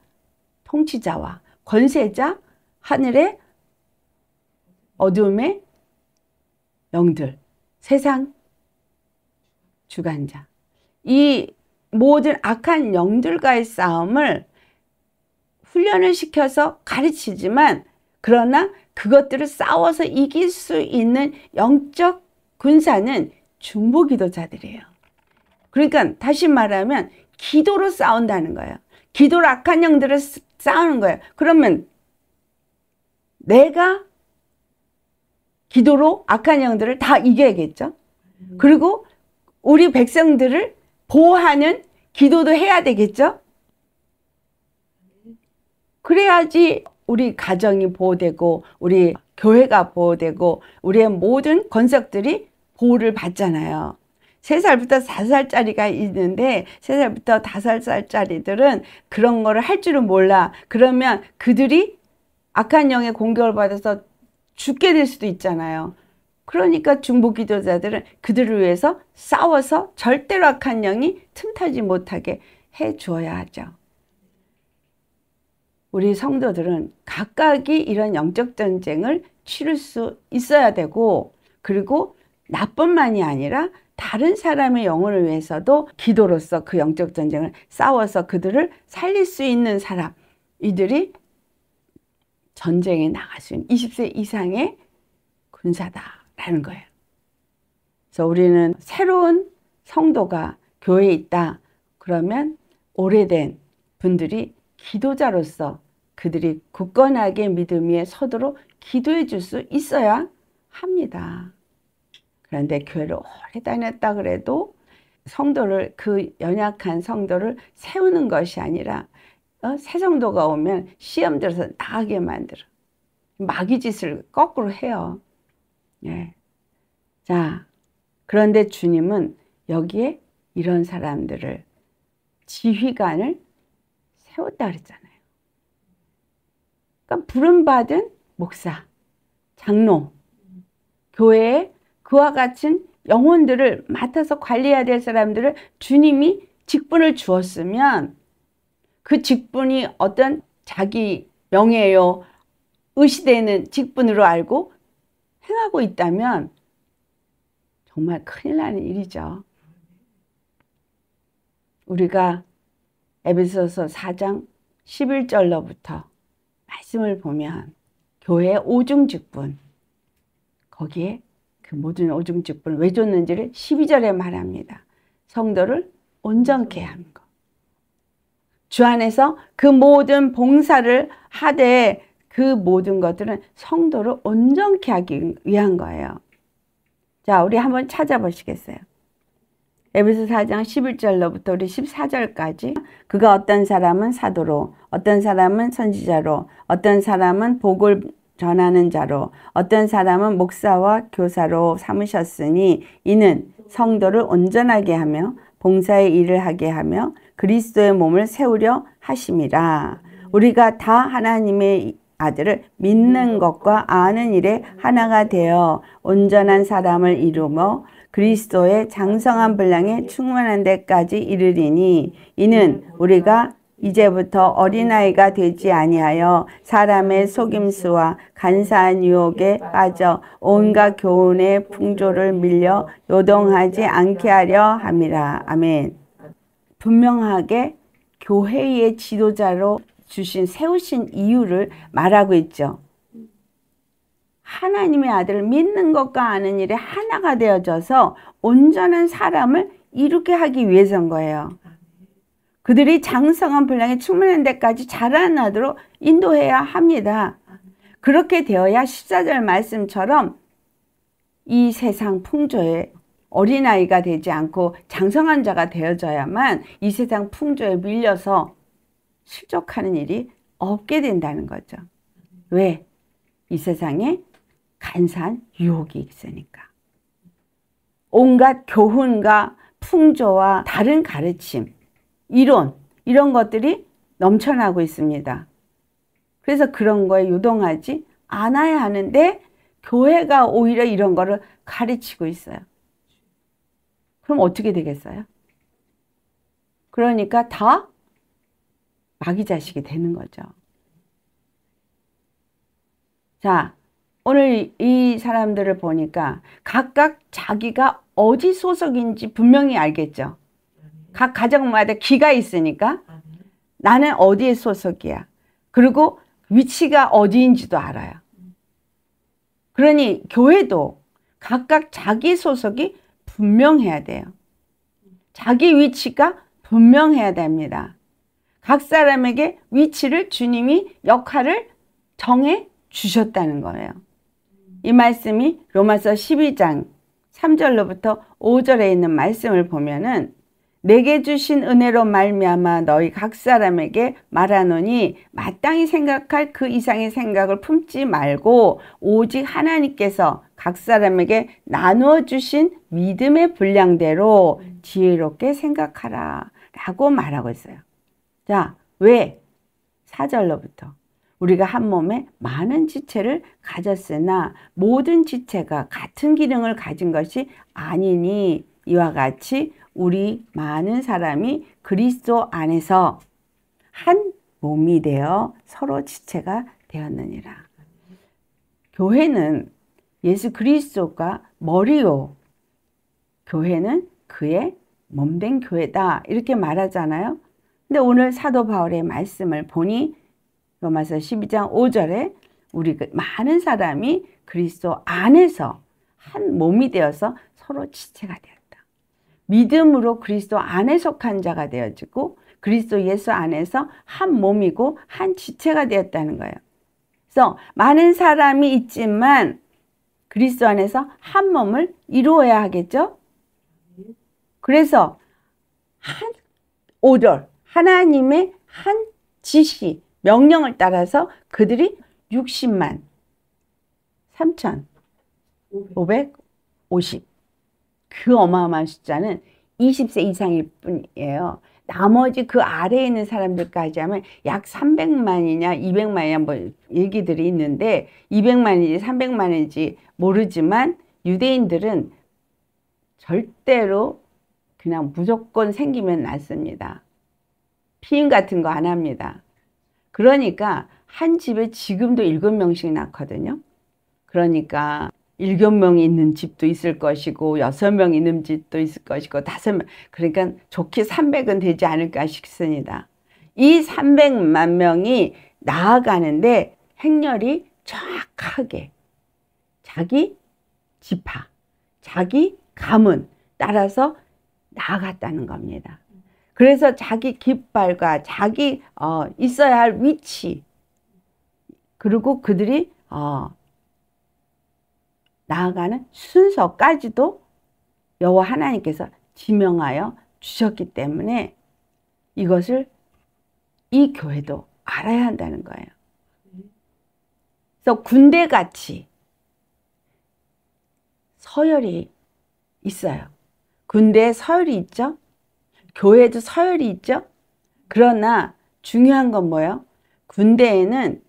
통치자와 권세자, 하늘의 어두움의 영들, 세상 주관자, 이 모든 악한 영들과의 싸움을 훈련을 시켜서 가르치지만, 그러나 그것들을 싸워서 이길 수 있는 영적 군사는 중보기도자들이에요. 그러니까 다시 말하면 기도로 싸운다는 거예요. 기도로 악한 영들을 싸우는 거예요. 그러면 내가 기도로 악한 영들을 다 이겨야겠죠. 그리고 우리 백성들을 보호하는 기도도 해야 되겠죠? 그래야지 우리 가정이 보호되고 우리 교회가 보호되고 우리의 모든 건석들이 보호를 받잖아요. 3살부터 4살짜리가 있는데 3살부터 5살짜리들은 그런 거를 할 줄은 몰라. 그러면 그들이 악한 영의 공격을 받아서 죽게 될 수도 있잖아요. 그러니까 중보기도자들은 그들을 위해서 싸워서 절대로 악한 영이 틈타지 못하게 해 주어야 하죠. 우리 성도들은 각각이 이런 영적 전쟁을 치를 수 있어야 되고, 그리고 나뿐만이 아니라 다른 사람의 영혼을 위해서도 기도로서 그 영적 전쟁을 싸워서 그들을 살릴 수 있는 사람, 이들이 전쟁에 나갈 수 있는 20세 이상의 군사다라는 거예요. 그래서 우리는 새로운 성도가 교회에 있다. 그러면 오래된 분들이 기도자로서 그들이 굳건하게 믿음 위에 서도록 기도해 줄 수 있어야 합니다. 그런데 교회를 오래 다녔다 그래도 성도를, 그 연약한 성도를 세우는 것이 아니라 새 성도가 오면 시험 들어서 나가게 만들어. 마귀짓을 거꾸로 해요. 예. 자, 그런데 주님은 여기에 이런 사람들을, 지휘관을 세웠다 그랬잖아요. 그러니까 부름받은 목사, 장로, 교회에 그와 같은 영혼들을 맡아서 관리해야 될 사람들을 주님이 직분을 주었으면 그 직분이 어떤 자기 명예요, 의시되는 직분으로 알고 행하고 있다면 정말 큰일 나는 일이죠. 우리가 에베소서 4장 11절로부터 말씀을 보면 교회의 오중직분, 거기에 그 모든 오중직분을 왜 줬는지를 12절에 말합니다. 성도를 온전케 하는 것. 주 안에서 그 모든 봉사를 하되 그 모든 것들은 성도를 온전케 하기 위한 거예요. 자, 우리 한번 찾아보시겠어요? 에베소 4장 11절로부터 우리 14절까지. 그가 어떤 사람은 사도로, 어떤 사람은 선지자로, 어떤 사람은 복을 전하는 자로, 어떤 사람은 목사와 교사로 삼으셨으니 이는 성도를 온전하게 하며 봉사의 일을 하게 하며 그리스도의 몸을 세우려 하심이라. 우리가 다 하나님의 아들을 믿는 것과 아는 일에 하나가 되어 온전한 사람을 이루며 그리스도의 장성한 분량에 충만한 데까지 이르리니 이는 우리가 이제부터 어린아이가 되지 아니하여 사람의 속임수와 간사한 유혹에 빠져 온갖 교훈의 풍조를 밀려 요동하지 않게 하려 함이라. 아멘. 분명하게 교회의 지도자로 세우신 이유를 말하고 있죠. 하나님의 아들을 믿는 것과 아는 일에 하나가 되어져서 온전한 사람을 이루게 하기 위해서인 거예요. 그들이 장성한 분량에 충만한 데까지 자라나도록 인도해야 합니다. 그렇게 되어야 14절 말씀처럼 이 세상 풍조에 어린아이가 되지 않고 장성한 자가 되어져야만 이 세상 풍조에 밀려서 실족하는 일이 없게 된다는 거죠. 왜? 이 세상에 간사한 유혹이 있으니까. 온갖 교훈과 풍조와 다른 가르침, 이론, 이런 것들이 넘쳐나고 있습니다. 그래서 그런 거에 요동하지 않아야 하는데 교회가 오히려 이런 거를 가르치고 있어요. 그럼 어떻게 되겠어요? 그러니까 다 마귀 자식이 되는 거죠. 자, 오늘 이 사람들을 보니까 각각 자기가 어디 소속인지 분명히 알겠죠. 각 가정마다 기가 있으니까 나는 어디에 소속이야. 그리고 위치가 어디인지도 알아요. 그러니 교회도 각각 자기 소속이 분명해야 돼요. 자기 위치가 분명해야 됩니다. 각 사람에게 위치를 주님이 역할을 정해 주셨다는 거예요. 이 말씀이 로마서 12장 3절로부터 5절에 있는 말씀을 보면은 내게 주신 은혜로 말미암아 너희 각 사람에게 말하노니 마땅히 생각할 그 이상의 생각을 품지 말고 오직 하나님께서 각 사람에게 나누어 주신 믿음의 분량대로 지혜롭게 생각하라 라고 말하고 있어요. 자, 왜? 4절로부터 우리가 한 몸에 많은 지체를 가졌으나 모든 지체가 같은 기능을 가진 것이 아니니 이와 같이 우리 많은 사람이 그리스도 안에서 한 몸이 되어 서로 지체가 되었느니라. 교회는 예수 그리스도가 머리요. 교회는 그의 몸된 교회다. 이렇게 말하잖아요. 근데 오늘 사도 바울의 말씀을 보니 로마서 12장 5절에 우리 많은 사람이 그리스도 안에서 한 몸이 되어서 서로 지체가 되었다. 믿음으로 그리스도 안에 속한 자가 되어지고 그리스도 예수 안에서 한 몸이고 한 지체가 되었다는 거예요. 그래서 많은 사람이 있지만 그리스도 안에서 한 몸을 이루어야 하겠죠. 그래서 5절 하나님의 한 지시 명령을 따라서 그들이 60만 3,550 그 어마어마한 숫자는 20세 이상일 뿐이에요. 나머지 그 아래에 있는 사람들까지 하면 약 300만이냐 200만이냐 뭐 얘기들이 있는데 200만인지 300만인지 모르지만 유대인들은 절대로 그냥 무조건 생기면 낳습니다. 피임 같은 거 안 합니다. 그러니까 한 집에 지금도 7명씩 낳거든요. 그러니까 7명이 있는 집도 있을 것이고 6명 있는 집도 있을 것이고 5명 그러니까 좋게 300은 되지 않을까 싶습니다. 이 300만 명이 나아가는데 행렬이 정확하게 자기 지파, 자기 가문 따라서 나아갔다는 겁니다. 그래서 자기 깃발과 자기 있어야 할 위치 그리고 그들이 나아가는 순서까지도 여호와 하나님께서 지명하여 주셨기 때문에 이것을 이 교회도 알아야 한다는 거예요. 그래서 군대같이 서열이 있어요. 군대에 서열이 있죠. 교회도 서열이 있죠. 그러나 중요한 건 뭐예요? 군대에는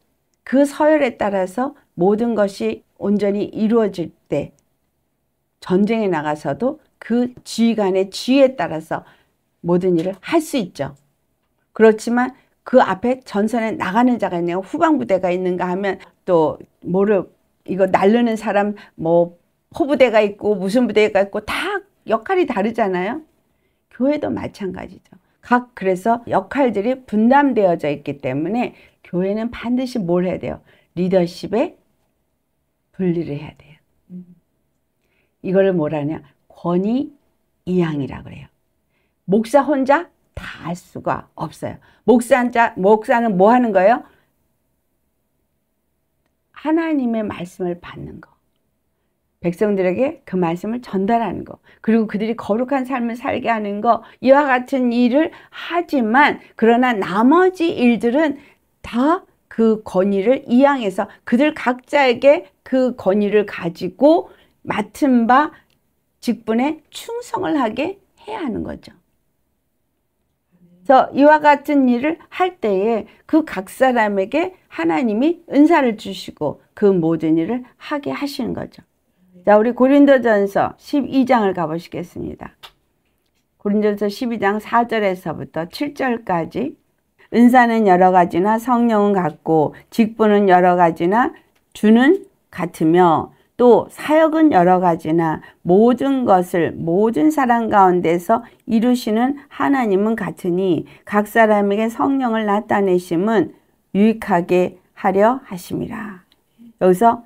그 서열에 따라서 모든 것이 온전히 이루어질 때 전쟁에 나가서도 그 지휘관의 지휘에 따라서 모든 일을 할 수 있죠. 그렇지만 그 앞에 전선에 나가는 자가 있냐 후방부대가 있는가 하면 또 이거 날르는 사람 뭐 포부대가 있고 무슨 부대가 있고 다 역할이 다르잖아요. 교회도 마찬가지죠. 그래서 역할들이 분담되어져 있기 때문에 교회는 반드시 뭘 해야 돼요? 리더십에 분리를 해야 돼요. 이걸 뭐라냐? 권위이양이라고 그래요. 목사 혼자 다 할 수가 없어요. 목사는 뭐 하는 거예요? 하나님의 말씀을 받는 거. 백성들에게 그 말씀을 전달하는 거. 그리고 그들이 거룩한 삶을 살게 하는 거. 이와 같은 일을 하지만 그러나 나머지 일들은 다 그 권위를 이양해서 그들 각자에게 그 권위를 가지고 맡은 바 직분에 충성을 하게 해야 하는 거죠. 그래서 이와 같은 일을 할 때에 그 각 사람에게 하나님이 은사를 주시고 그 모든 일을 하게 하시는 거죠. 자, 우리 고린도전서 12장을 가보시겠습니다. 고린도전서 12장 4절에서부터 7절까지 은사는 여러 가지나 성령은 같고 직분은 여러 가지나 주는 같으며 또 사역은 여러 가지나 모든 것을 모든 사람 가운데서 이루시는 하나님은 같으니 각 사람에게 성령을 나타내심은 유익하게 하려 하심이라. 여기서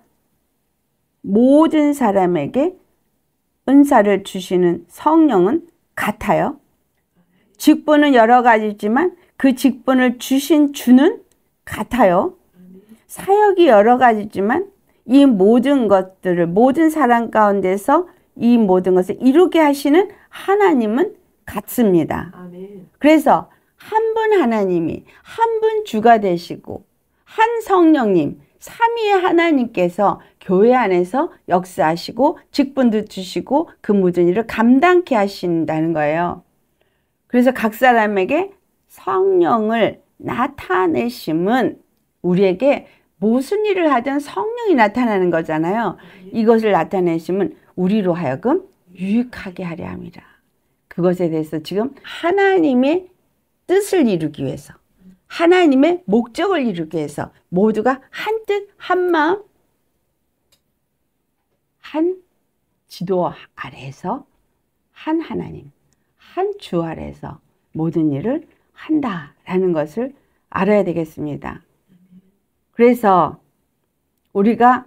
모든 사람에게 은사를 주시는 성령은 같아요. 직분은 여러 가지지만 그 직분을 주신 주는 같아요. 사역이 여러 가지지만 이 모든 것들을 모든 사람 가운데서 이 모든 것을 이루게 하시는 하나님은 같습니다. 아멘. 그래서 한 분 하나님이 한 분 주가 되시고 한 성령님 삼위의 하나님께서 교회 안에서 역사하시고 직분도 주시고 그 모든 일을 감당케 하신다는 거예요. 그래서 각 사람에게 성령을 나타내심은 우리에게 무슨 일을 하든 성령이 나타나는 거잖아요. 이것을 나타내심은 우리로 하여금 유익하게 하려 함이라. 그것에 대해서 지금 하나님의 뜻을 이루기 위해서, 하나님의 목적을 이루기 위해서 모두가 한 뜻, 한 마음, 한 지도 아래에서 한 하나님, 한 주 아래에서 모든 일을 한다라는 것을 알아야 되겠습니다. 그래서 우리가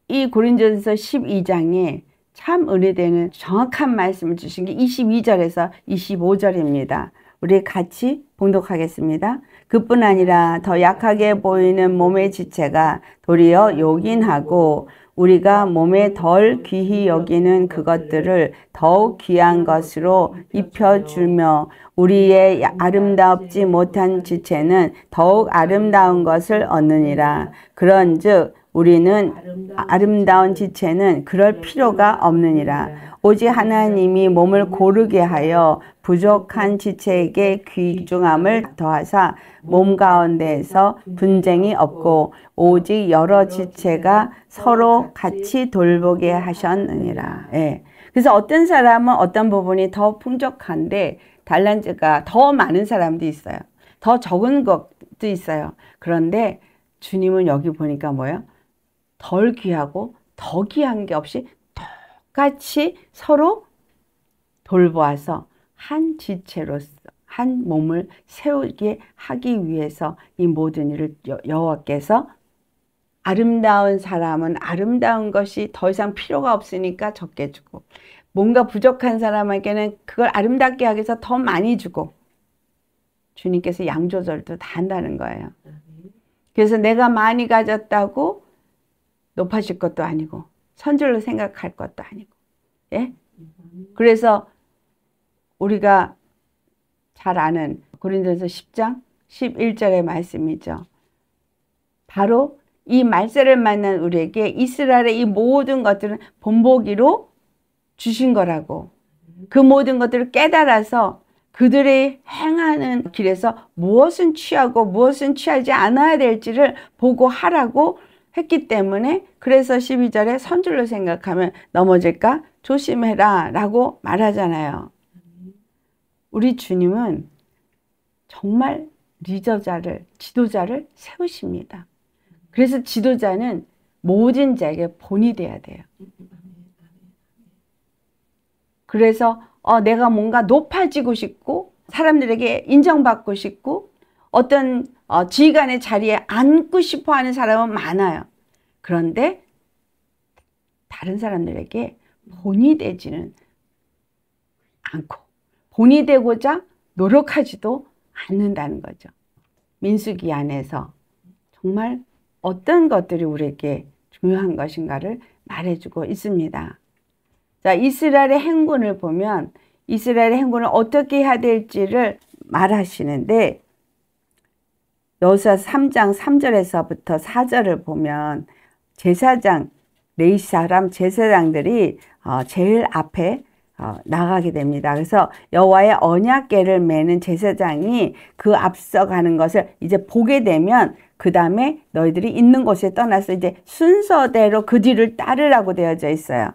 이 고린도전서 12장에 참 은혜되는 정확한 말씀을 주신 게 22절에서 25절입니다. 우리 같이 봉독하겠습니다. 그뿐 아니라 더 약하게 보이는 몸의 지체가 도리어 요긴하고 우리가 몸에 덜 귀히 여기는 그것들을 더욱 귀한 것으로 입혀주며 우리의 아름답지 못한 지체는 더욱 아름다운 것을 얻느니라. 그런즉 우리는 아름다운 지체는 그럴 필요가 없느니라. 오직 하나님이 몸을 고르게 하여 부족한 지체에게 귀중함을 더하사 몸 가운데에서 분쟁이 없고 오직 여러 지체가 서로 같이 돌보게 하셨느니라. 예. 그래서 어떤 사람은 어떤 부분이 더 풍족한데 달란트가 더 많은 사람도 있어요. 더 적은 것도 있어요. 그런데 주님은 여기 보니까 뭐예요? 덜 귀하고 더 귀한 게 없이 똑같이 서로 돌보아서 한 지체로서 한 몸을 세우게 하기 위해서 이 모든 일을 여호와께서 아름다운 사람은 아름다운 것이 더 이상 필요가 없으니까 적게 주고 뭔가 부족한 사람에게는 그걸 아름답게 하기 위해서 더 많이 주고 주님께서 양조절도 다 한다는 거예요. 그래서 내가 많이 가졌다고 높아질 것도 아니고 선줄로 생각할 것도 아니고 예? 그래서 우리가 잘 아는 고린도전서 10장 11절의 말씀이죠. 바로 이 말세를 만난 우리에게 이스라엘의 이 모든 것들은 본보기로 주신 거라고. 그 모든 것들을 깨달아서 그들의 행하는 길에서 무엇은 취하고 무엇은 취하지 않아야 될지를 보고 하라고 했기 때문에 그래서 12절에 선줄로 생각하면 넘어질까 조심해라 라고 말하잖아요. 우리 주님은 정말 리더자를, 지도자를 세우십니다. 그래서 지도자는 모든 자에게 본이 돼야 돼요. 그래서 내가 뭔가 높아지고 싶고 사람들에게 인정받고 싶고 어떤 지휘관의 자리에 앉고 싶어 하는 사람은 많아요. 그런데 다른 사람들에게 본이 되지는 않고 본이 되고자 노력하지도 않는다는 거죠. 민수기 안에서 정말 어떤 것들이 우리에게 중요한 것인가를 말해주고 있습니다. 자, 이스라엘의 행군을 보면 이스라엘의 행군을 어떻게 해야 될지를 말하시는데 여호수아 3장 3절에서부터 4절을 보면 제사장, 레위 사람 제사장들이 제일 앞에 나가게 됩니다. 그래서 여호와의 언약궤를 메는 제사장이 그 앞서가는 것을 이제 보게 되면 그 다음에 너희들이 있는 곳에 떠나서 이제 순서대로 그 뒤를 따르라고 되어져 있어요.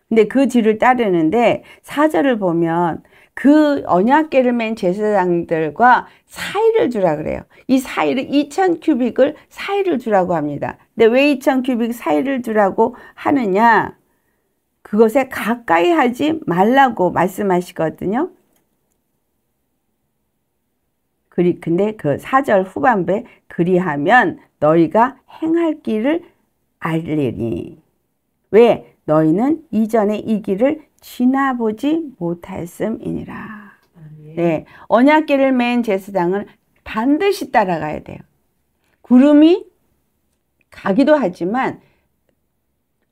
근데 그 뒤를 따르는데 4절을 보면 그 언약궤를 맨 제사장들과 사이를 두라 그래요. 이 사이를 2000 큐빅을 사이를 두라고 합니다. 근데 왜 2000 큐빅 사이를 두라고 하느냐? 그것에 가까이 하지 말라고 말씀하시거든요. 근데 그 4절 후반부에 그리하면 너희가 행할 길을 알리니. 왜? 너희는 이전에 이 길을 지나보지 못했음이니라. 네, 언약궤를 맨 제사장은 반드시 따라가야 돼요. 구름이 가기도 하지만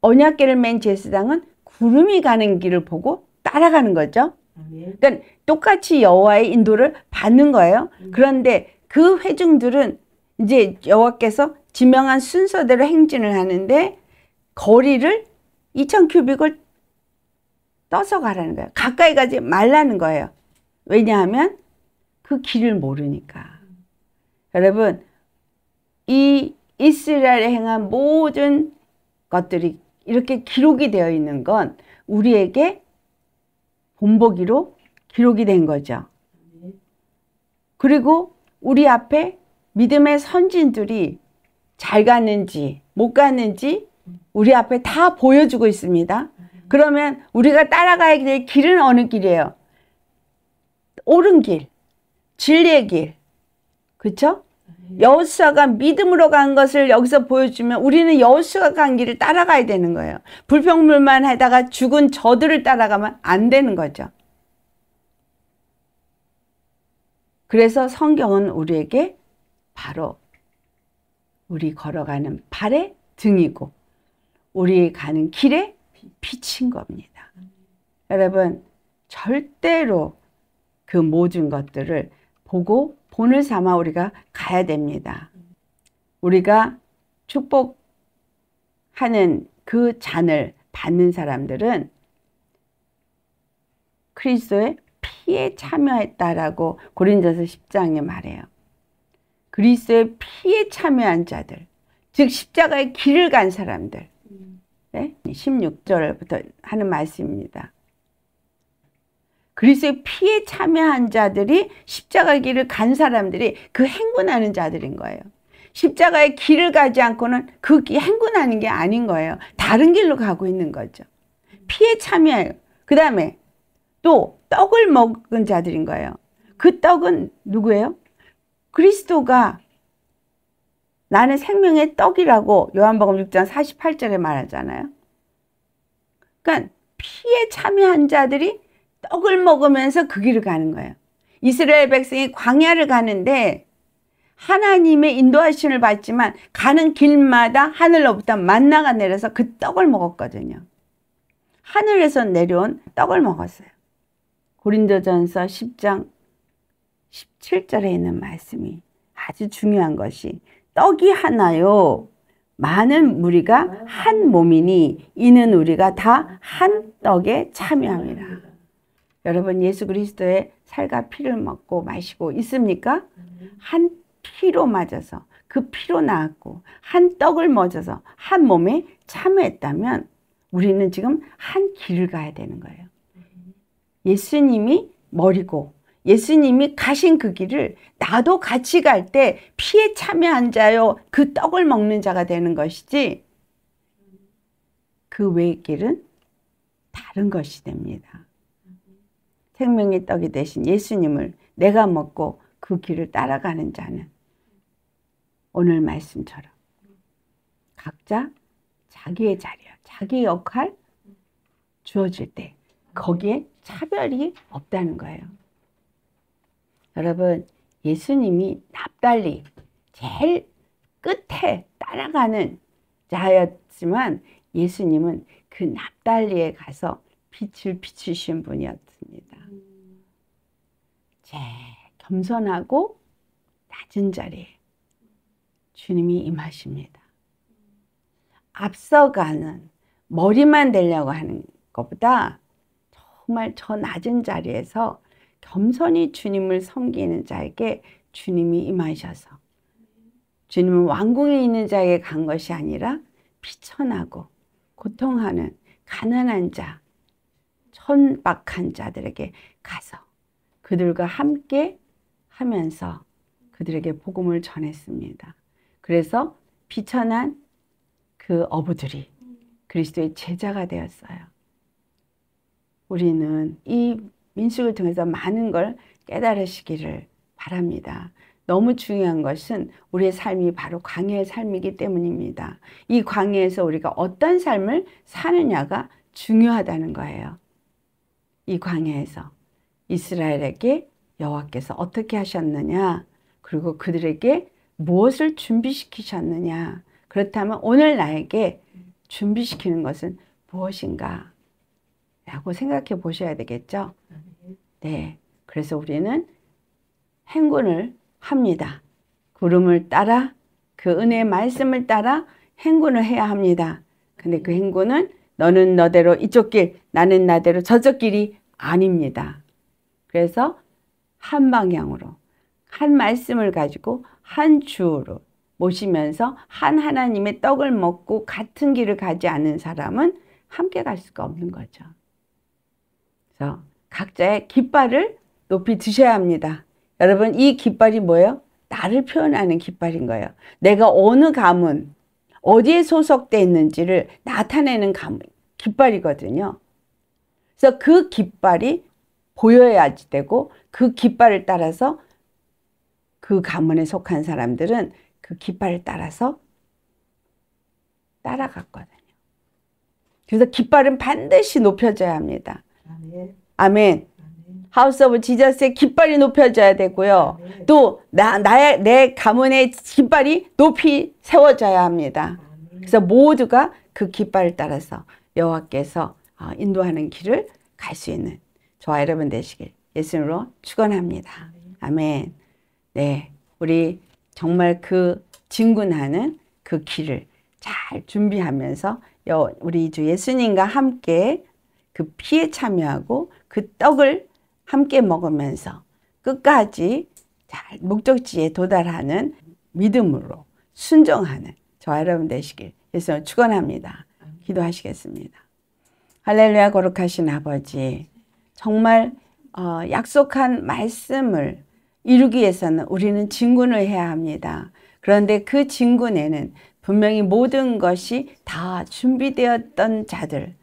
언약궤를 맨 제사장은 구름이 가는 길을 보고 따라가는 거죠. 그러니까 똑같이 여호와의 인도를 받는 거예요. 그런데 그 회중들은 이제 여호와께서 지명한 순서대로 행진을 하는데 거리를 2000규빅을 떠서 가라는 거예요. 가까이 가지 말라는 거예요. 왜냐하면 그 길을 모르니까. 여러분, 이 이스라엘에 행한 모든 것들이 이렇게 기록이 되어 있는 건 우리에게 본보기로 기록이 된 거죠. 그리고 우리 앞에 믿음의 선진들이 잘 갔는지 못 갔는지 우리 앞에 다 보여주고 있습니다. 그러면 우리가 따라가야 될 길은 어느 길이에요? 옳은 길, 진리의 길. 그렇죠? 여호수아가 믿음으로 간 것을 여기서 보여주면 우리는 여호수아가 간 길을 따라가야 되는 거예요. 불평불만 하다가 죽은 저들을 따라가면 안 되는 거죠. 그래서 성경은 우리에게 바로 우리 걸어가는 발의 등이고 우리 가는 길의 빛인 겁니다. 여러분, 절대로 그 모든 것들을 보고 본을 삼아 우리가 가야 됩니다. 우리가 축복하는 그 잔을 받는 사람들은 그리스도의 피에 참여했다라고 고린도서 10장에 말해요. 그리스도의 피에 참여한 자들, 즉 십자가의 길을 간 사람들. 네? 16절부터 하는 말씀입니다. 그리스도의 피에 참여한 자들이 십자가의 길을 간 사람들이 그 행군하는 자들인 거예요. 십자가의 길을 가지 않고는 그 행군하는 게 아닌 거예요. 다른 길로 가고 있는 거죠. 피에 참여해요. 그 다음에 또 떡을 먹은 자들인 거예요. 그 떡은 누구예요? 그리스도가 나는 생명의 떡이라고 요한복음 6장 48절에 말하잖아요. 그러니까 피에 참여한 자들이 떡을 먹으면서 그 길을 가는 거예요. 이스라엘 백성이 광야를 가는데 하나님의 인도하심을 받지만 가는 길마다 하늘로부터 만나가 내려서 그 떡을 먹었거든요. 하늘에서 내려온 떡을 먹었어요. 고린도전서 10장 17절에 있는 말씀이 아주 중요한 것이 떡이 하나요 많은 무리가 한 몸이니 이는 우리가 다 한 떡에 참여함이라. 여러분, 예수 그리스도의 살과 피를 먹고 마시고 있습니까? 한 피로 맞아서 그 피로 나왔고 한 떡을 먹어서 한 몸에 참여했다면 우리는 지금 한 길을 가야 되는 거예요. 예수님이 머리고 예수님이 가신 그 길을 나도 같이 갈 때 피에 참여한 자요 그 떡을 먹는 자가 되는 것이지 그 외의 길은 다른 것이 됩니다. 생명의 떡이 되신 예수님을 내가 먹고 그 길을 따라가는 자는 오늘 말씀처럼 각자 자기의 자리야, 자기 역할 주어질 때 거기에 차별이 없다는 거예요. 여러분, 예수님이 납달리 제일 끝에 따라가는 자였지만 예수님은 그 납달리에 가서 빛을 비추신 분이었습니다. 제일 겸손하고 낮은 자리에 주님이 임하십니다. 앞서가는 머리만 되려고 하는 것보다 정말 저 낮은 자리에서 겸손히 주님을 섬기는 자에게 주님이 임하셔서 주님은 왕궁에 있는 자에게 간 것이 아니라 비천하고 고통하는 가난한 자, 천박한 자들에게 가서 그들과 함께 하면서 그들에게 복음을 전했습니다. 그래서 비천한 그 어부들이 그리스도의 제자가 되었어요. 우리는 이 민숙을 통해서 많은 걸 깨달으시기를 바랍니다. 너무 중요한 것은 우리의 삶이 바로 광야의 삶이기 때문입니다. 이 광야에서 우리가 어떤 삶을 사느냐가 중요하다는 거예요. 이 광야에서 이스라엘에게 여호와께서 어떻게 하셨느냐, 그리고 그들에게 무엇을 준비시키셨느냐, 그렇다면 오늘 나에게 준비시키는 것은 무엇인가 라고 생각해 보셔야 되겠죠. 네, 그래서 우리는 행군을 합니다. 구름을 따라 그 은혜의 말씀을 따라 행군을 해야 합니다. 근데 그 행군은 너는 너대로 이쪽 길, 나는 나대로 저쪽 길이 아닙니다. 그래서 한 방향으로, 한 말씀을 가지고 한 주로 모시면서 한 하나님의 떡을 먹고 같은 길을 가지 않는 사람은 함께 갈 수가 없는 거죠. 그래서 각자의 깃발을 높이 드셔야 합니다. 여러분, 이 깃발이 뭐예요? 나를 표현하는 깃발인 거예요. 내가 어느 가문, 어디에 소속되어 있는지를 나타내는 깃발이거든요. 그래서 그 깃발이 보여야지 되고, 그 깃발을 따라서 그 가문에 속한 사람들은 그 깃발을 따라서 따라갔거든요. 그래서 깃발은 반드시 높여져야 합니다. 아멘. 아멘. 하우스 오브 지저스의 깃발이 높여져야 되고요. 아멘. 또 내 가문의 깃발이 높이 세워져야 합니다. 아멘. 그래서 모두가 그 깃발을 따라서 여호와께서 인도하는 길을 갈 수 있는 저와 여러분 되시길 예수님으로 축원합니다. 아멘. 네, 우리 정말 그 진군하는 그 길을 잘 준비하면서 우리 주 예수님과 함께 그 피에 참여하고 그 떡을 함께 먹으면서 끝까지 잘 목적지에 도달하는 믿음으로 순종하는 저와 여러분 되시길 예수님을 축원합니다. 기도하시겠습니다. 할렐루야. 거룩하신 아버지, 정말 약속한 말씀을 이루기 위해서는 우리는 진군을 해야 합니다. 그런데 그 진군에는 분명히 모든 것이 다 준비되었던 자들,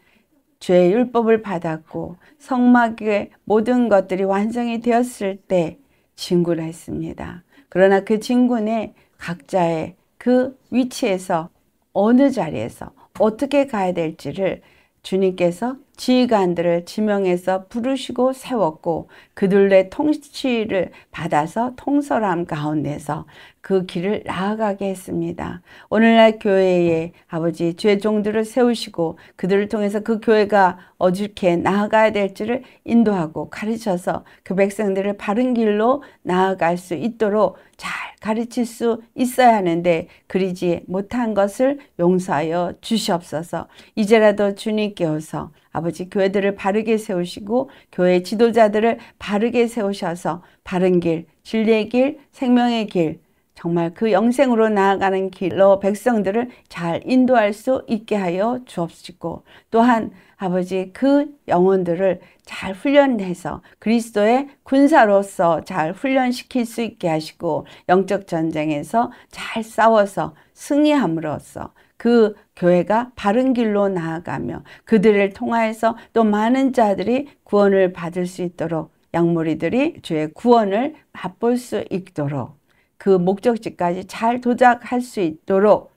죄의 율법을 받았고 성막의 모든 것들이 완성이 되었을 때 진군을 했습니다. 그러나 그 진군에 각자의 그 위치에서 어느 자리에서 어떻게 가야 될지를 주님께서 지휘관들을 지명해서 부르시고 세웠고 그들의 통치를 받아서 통솔함 가운데서 그 길을 나아가게 했습니다. 오늘날 교회에 아버지 주의 종들을 세우시고 그들을 통해서 그 교회가 어떻게 나아가야 될지를 인도하고 가르쳐서 그 백성들을 바른 길로 나아갈 수 있도록 잘 가르칠 수 있어야 하는데 그러지 못한 것을 용서하여 주시옵소서. 이제라도 주님께 오서 아버지 교회들을 바르게 세우시고 교회 지도자들을 바르게 세우셔서 바른 길, 진리의 길, 생명의 길, 정말 그 영생으로 나아가는 길로 백성들을 잘 인도할 수 있게 하여 주옵시고 또한 아버지 그 영혼들을 잘 훈련해서 그리스도의 군사로서 잘 훈련시킬 수 있게 하시고 영적 전쟁에서 잘 싸워서 승리함으로써 그 교회가 바른 길로 나아가며 그들을 통하여서 또 많은 자들이 구원을 받을 수 있도록 양무리들이 주의 구원을 맛볼 수 있도록 그 목적지까지 잘 도착할 수 있도록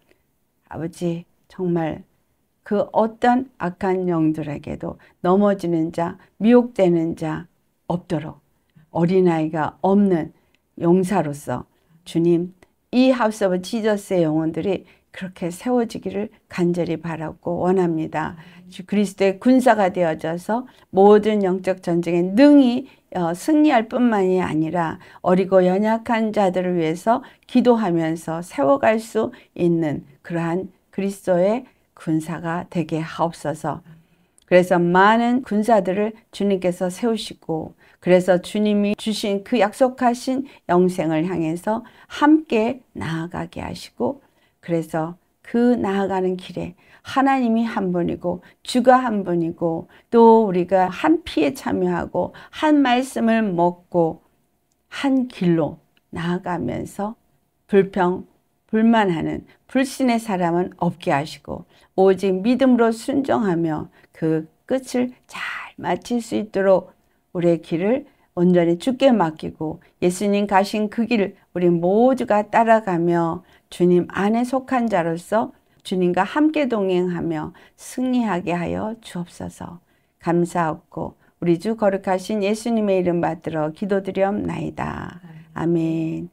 아버지 정말 그 어떤 악한 영들에게도 넘어지는 자, 미혹되는 자 없도록 어린아이가 없는 용사로서 주님 이 하우스 오브 지저스의 영혼들이 그렇게 세워지기를 간절히 바라고 원합니다. 그리스도의 군사가 되어져서 모든 영적 전쟁에 능히 승리할 뿐만이 아니라 어리고 연약한 자들을 위해서 기도하면서 세워갈 수 있는 그러한 그리스도의 군사가 되게 하옵소서. 그래서 많은 군사들을 주님께서 세우시고 그래서 주님이 주신 그 약속하신 영생을 향해서 함께 나아가게 하시고 그래서 그 나아가는 길에 하나님이 한 분이고 주가 한 분이고 또 우리가 한 피에 참여하고 한 말씀을 먹고 한 길로 나아가면서 불만하는 불신의 사람은 없게 하시고 오직 믿음으로 순종하며 그 끝을 잘 마칠 수 있도록 우리의 길을 온전히 주께 맡기고 예수님 가신 그 길을 우리 모두가 따라가며 주님 안에 속한 자로서 주님과 함께 동행하며 승리하게 하여 주옵소서. 감사하고 우리 주 거룩하신 예수님의 이름 받들어 기도드리옵나이다. 아멘.